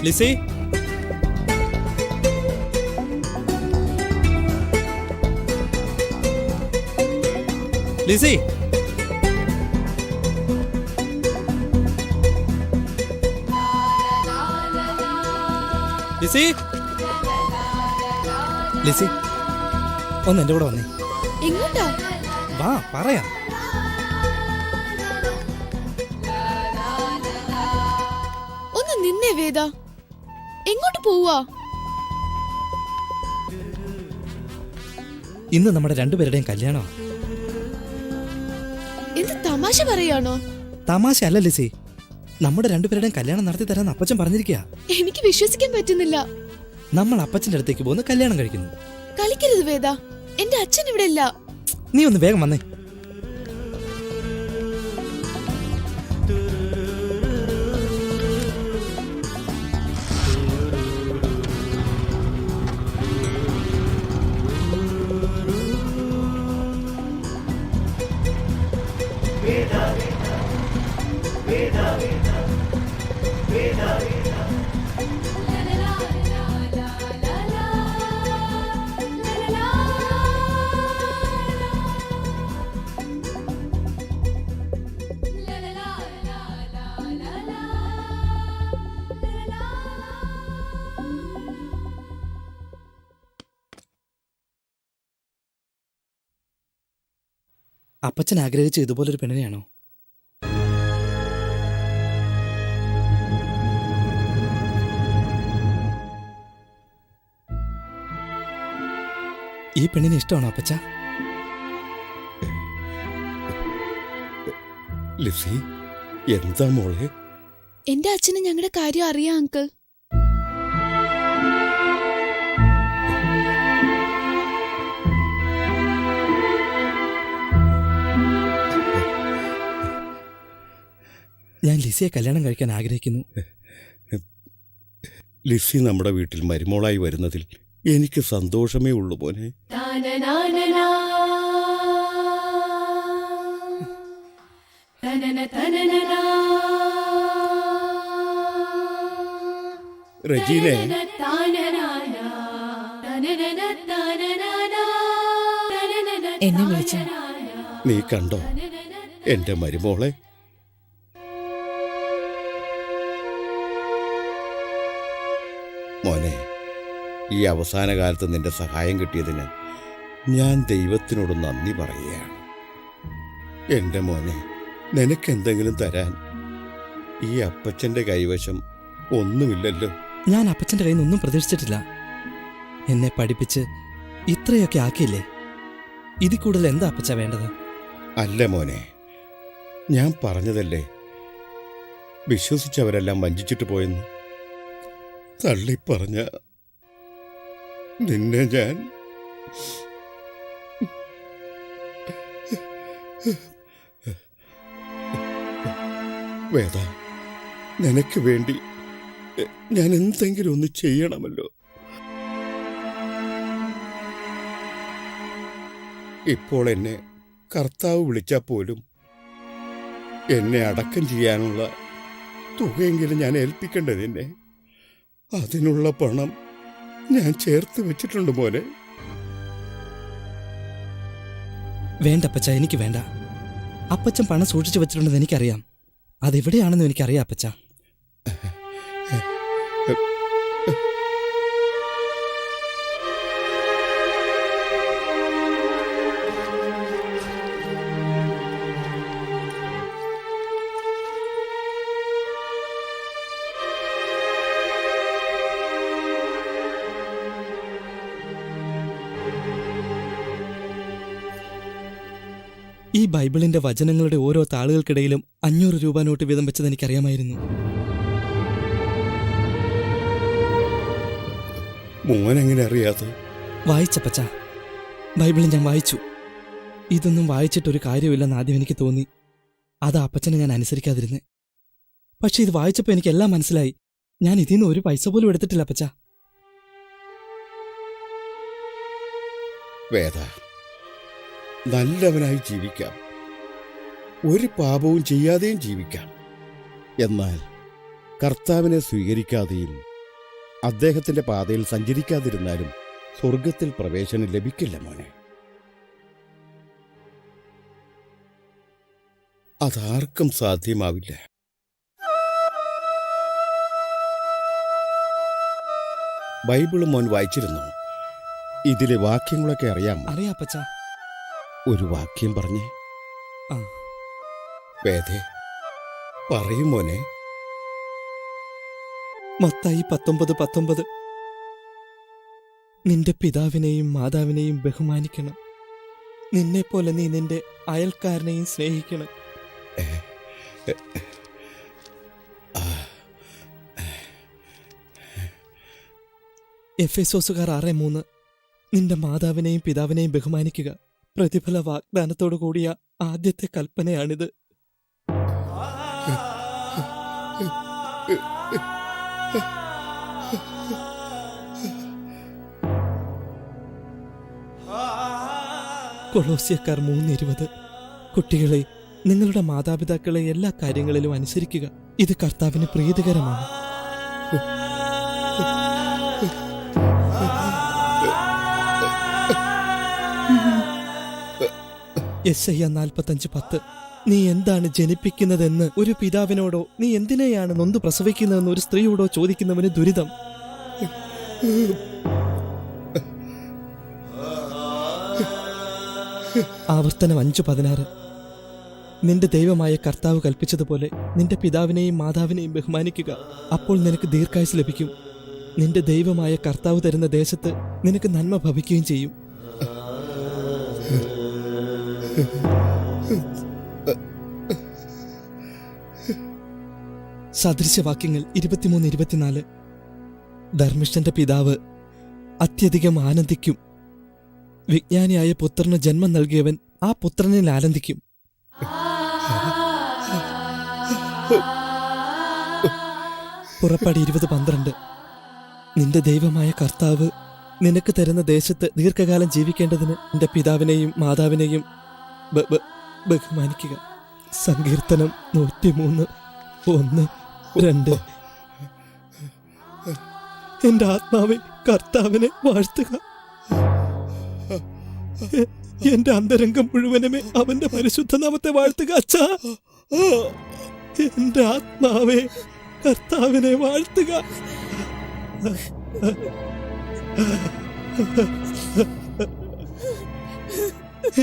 ലിസി, ലിസി, ലിസി, ലിസി, ഒന്ന് എന്റെ കൂടെ വന്നേ. എങ്ങോട്ടാ? വാ, പറയാം. ഒന്ന് നിന്നേ വേദ, എങ്ങോട്ട് പോവാ? ഇന്ന് നമ്മുടെ രണ്ടുപേരുടെയും കല്യാണമാണ്. എന്ത് തമാശ പറയാണോ? തമാശ അല്ല ലിസി, നമ്മുടെ രണ്ടുപേരുടെയും കല്യാണം നടത്തി തരാൻ അപ്പച്ചൻ പറഞ്ഞിരിക്കുക. എനിക്ക് വിശ്വസിക്കാൻ പറ്റുന്നില്ല. നമ്മൾ അപ്പച്ചന്റെ അടുത്തേക്ക് പോകുന്ന കല്യാണം കഴിക്കുന്നു. കളിക്കരുത് വേദ, എന്റെ അച്ഛൻ ഇവിടെ ഇല്ല. നീ ഒന്ന് വേഗം വന്നേ. അപ്പച്ചൻ ആഗ്രഹിച്ച ഇതുപോലൊരു പെണ്ണിനെയാണോ? ഈ പെണ്ണിനെ ഇഷ്ടമാണോ അപ്പച്ച? ലിസി, എന്താ മോളെ? എന്റെ അച്ഛന് ഞങ്ങളുടെ കാര്യം അറിയാം അങ്കിൾ. ഞാൻ ലിസിയെ കല്യാണം കഴിക്കാൻ ആഗ്രഹിക്കുന്നു. ലിസി നമ്മുടെ വീട്ടിൽ മരുമോളായി വരുന്നതിൽ എനിക്ക് സന്തോഷമേ ഉള്ളൂ മോനെ. റജീനെ, എന്നെ വിളിച്ച നീ കണ്ടോ എന്റെ മരുമോളെ? മോനെ, ഈ അവസാന കാലത്ത് നിന്റെ സഹായം കിട്ടിയതിന് ഞാൻ ദൈവത്തിനോട് നന്ദി പറയുകയാണ്. എൻ്റെ മോനെ, നിനക്കെന്തെങ്കിലും തരാൻ ഈ അപ്പച്ചൻ്റെ കൈവശം ഒന്നുമില്ലല്ലോ. ഞാൻ അപ്പച്ചന്റെ കയ്യിൽ നിന്നൊന്നും പ്രതീക്ഷിച്ചിട്ടില്ല. എന്നെ പഠിപ്പിച്ച് ഇത്രയൊക്കെ ആക്കിയില്ലേ, ഇതിൽ കൂടുതൽ എന്താ അപ്പച്ച വേണ്ടത്? അല്ല മോനെ, ഞാൻ പറഞ്ഞതല്ലേ, വിശ്വസിച്ചവരെല്ലാം വഞ്ചിച്ചിട്ട് പോയെന്ന്. തള്ളിപ്പറഞ്ഞ നിന്നെ ഞാൻ വേദ, നിനക്ക് വേണ്ടി ഞാൻ എന്തെങ്കിലും ഒന്ന് ചെയ്യണമല്ലോ. ഇപ്പോൾ എന്നെ കർത്താവ് വിളിച്ചാൽ പോലും എന്നെ അടക്കം ചെയ്യാനുള്ള തുകയെങ്കിലും ഞാൻ ഏൽപ്പിക്കേണ്ടത് എന്നെ. അതിനുള്ള പണം ഞാൻ ചേർത്ത് വെച്ചിട്ടുണ്ട് മോനെ. വേണ്ട അപ്പച്ച, എനിക്ക് വേണ്ട. അപ്പച്ചൻ പണം സൂക്ഷിച്ചു വെച്ചിട്ടുണ്ടെന്ന് എനിക്കറിയാം. അതെവിടെയാണെന്നും എനിക്കറിയാം അപ്പച്ച. ഈ ബൈബിളിന്റെ വചനങ്ങളുടെ ഓരോ താളുകൾക്കിടയിലും 500 രൂപ നോട്ട് വീതം വെച്ചത് എനിക്കറിയാമായിരുന്നു. മോനെങ്ങനെ അറിയാതെ? വായിച്ചപ്പച്ച, ബൈബിളിൽ ഞാൻ വായിച്ചു. ഇതൊന്നും വായിച്ചിട്ടൊരു കാര്യമില്ലെന്ന് ആദ്യം എനിക്ക് തോന്നി. അതാ അപ്പച്ചനെ ഞാൻ അനുസരിക്കാതിരുന്നേ. പക്ഷെ ഇത് വായിച്ചപ്പോൾ എനിക്കെല്ലാം മനസ്സിലായി. ഞാൻ ഇതിൽ നിന്ന് ഒരു പൈസ പോലും എടുത്തിട്ടില്ല അപ്പച്ച. വേദ, നല്ലവനായി ജീവിക്കാം, ഒരു പാപവും ചെയ്യാതെയും ജീവിക്കാം. എന്നാൽ കർത്താവിനെ സ്വീകരിക്കാതെയും അദ്ദേഹത്തിന്റെ പാതയിൽ സഞ്ചരിക്കാതിരുന്നാലും സ്വർഗത്തിൽ പ്രവേശനം ലഭിക്കില്ല മോനെ. അതാർക്കും സാധ്യമാവില്ല. ബൈബിള് മോൻ വായിച്ചിരുന്നു? ഇതിലെ വാക്യങ്ങളൊക്കെ അറിയാമോ? അറിയാം അപ്പച്ച. ഒരു വാക്യം പറഞ്ഞേ. വേദേ, പറയും മോനെ. മത്തായി 19:19. നിന്റെ പിതാവിനെയും മാതാവിനെയും ബഹുമാനിക്കണം, നിന്നെപ്പോലെ നീ നിന്റെ അയൽക്കാരനെയും സ്നേഹിക്കണം. എഫെസോസുകാർ 6:3. നിന്റെ മാതാവിനെയും പിതാവിനെയും ബഹുമാനിക്കുക. പ്രതിഫല വാഗ്ദാനത്തോടു കൂടിയ ആദ്യത്തെ കൽപ്പനയാണിത്. കൊളോസ്യക്കാർ 3:20. കുട്ടികളെ, നിങ്ങളുടെ മാതാപിതാക്കളെ എല്ലാ കാര്യങ്ങളിലും അനുസരിക്കുക, ഇത് കർത്താവിന് പ്രീതികരമാണ്. യെശയ്യാ 45:10. നീ എന്താണ് ജനിപ്പിക്കുന്നതെന്ന് ഒരു പിതാവിനോടോ നീ എന്തിനെയാണ് നൊന്ത് പ്രസവിക്കുന്നതെന്ന് ഒരു സ്ത്രീയോടോ ചോദിക്കുന്നവന് ദുരിതം. ആവർത്തനം 5:16. നിന്റെ ദൈവമായ കർത്താവ് കൽപ്പിച്ചതുപോലെ നിന്റെ പിതാവിനെയും മാതാവിനെയും ബഹുമാനിക്കുക, അപ്പോൾ നിനക്ക് ദീർഘായുസ് ലഭിക്കും. നിന്റെ ദൈവമായ കർത്താവ് തരുന്ന ദേശത്ത് നിനക്ക് നന്മ ഭവിക്കുകയും ചെയ്യും. സദൃശവാക്യങ്ങൾ 23-24. ധർമ്മിഷ്ഠന്റെ പിതാവ് അത്യധികം ആനന്ദിക്കും, വിജ്ഞാനിയായ പുത്രന് ജന്മം നൽകിയവൻ ആ പുത്രനിൽ ആനന്ദിക്കും. പുറപ്പാട് 20:12. നിന്റെ ദൈവമായ കർത്താവ് നിനക്ക് തരുന്ന ദേശത്ത് ദീർഘകാലം ജീവിക്കേണ്ടതിന് നിന്റെ പിതാവിനെയും മാതാവിനെയും ബഹുമാനിക്കുക. സങ്കീർത്തനം 103:1-2. എന്റെ ആത്മാവെ കർത്താവിനെ വാഴ്ത്തുക, എന്റെ അന്തരംഗം മുഴുവനുമേ അവന്റെ പരിശുദ്ധ നാമത്തെ വാഴ്ത്തുക. അച്ഛാ, എന്റെ ആത്മാവെ കർത്താവിനെ വാഴ്ത്തുക.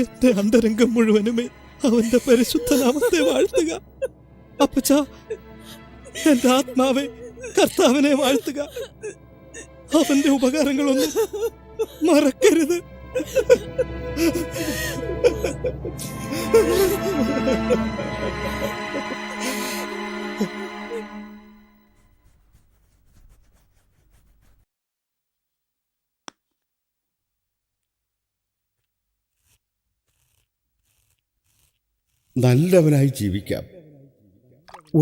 എന്റെ അന്തരംഗം മുഴുവനുമേ അവന്റെ പരിശുദ്ധ നാമത്തെ വാഴ്ത്തുക. അപ്പച്ച, എന്റെ ആത്മാവെ കർത്താവിനെ വാഴ്ത്തുക. അവന്റെ ഉപകാരങ്ങളൊന്നും മറക്കരുത്. നല്ലവനായി ജീവിക്കാം,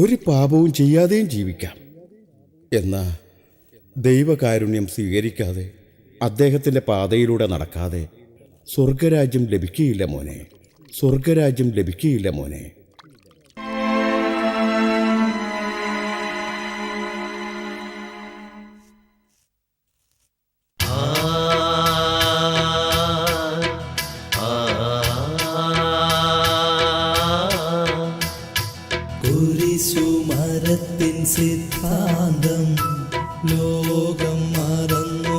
ഒരു പാപവും ചെയ്യാതെയും ജീവിക്കാം. എന്നാ ദൈവകാരുണ്യം സ്വീകരിക്കാതെ അദ്ദേഹത്തിൻ്റെ പാതയിലൂടെ നടക്കാതെ സ്വർഗരാജ്യം ലഭിക്കുകയില്ല മോനെ, സ്വർഗരാജ്യം ലഭിക്കുകയില്ല മോനെ. കുരിശുമരത്തിൻ സിദ്ധാന്തം ലോകം മറന്നു,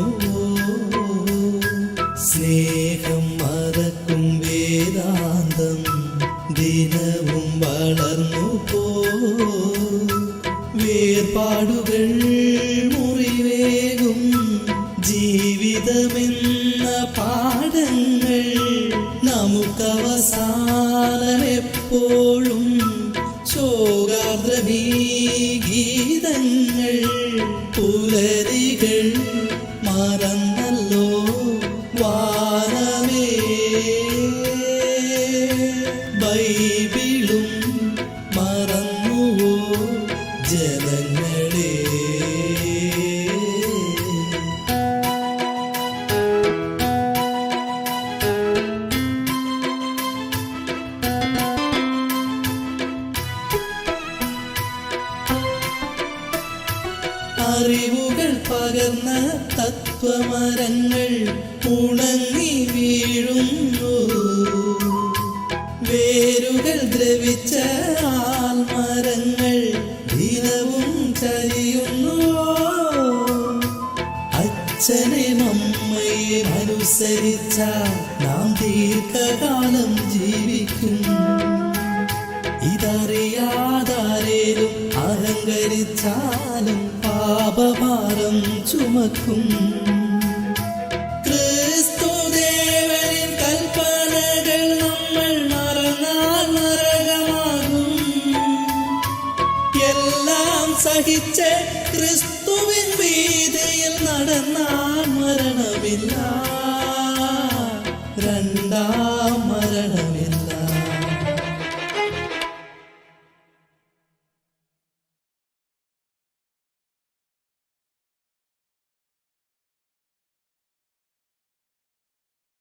സ്നേഹം മറക്കും വേദാന്തം ദിനവും വളർന്നു പോ. വേർപാടുകൾ മുറിവേകും ജീവിതമെന്ന പാഠങ്ങൾ നമുക്കവസാനമെപ്പോഴും ശോകാർദ്രമീ ഗീതങ്ങൾ. പുലരികൾ മറന്നല്ലോ വാനമേ, ബൈബിളും മറന്നുവോ ജനങ്ങളെ. അറിവുകൾ പകർന്ന തത്വമരങ്ങൾ ഉണങ്ങി വീഴുന്നു, വേരുകൾ ദ്രവിച്ച ആൽമരങ്ങൾ ദിനവും ചരിയുന്നു. അച്ഛനെയും അമ്മയെയും അനുസരിച്ച നാം ദീർഘകാലം ജീവിക്കും. ഇതറിയാതാരേലും അഹങ്കരിച്ചാലും പാപഭാരം ചുമക്കും. ക്രിസ്തുദേവനിൻ കൽപ്പനകൾ നമ്മൾ മറന്നാൽ നരകമാകും. എല്ലാം സഹിച്ച് ക്രിസ്തുവിൻ വീതിയിൽ നടന്നാൽ മരണമില്ല. രണ്ടാം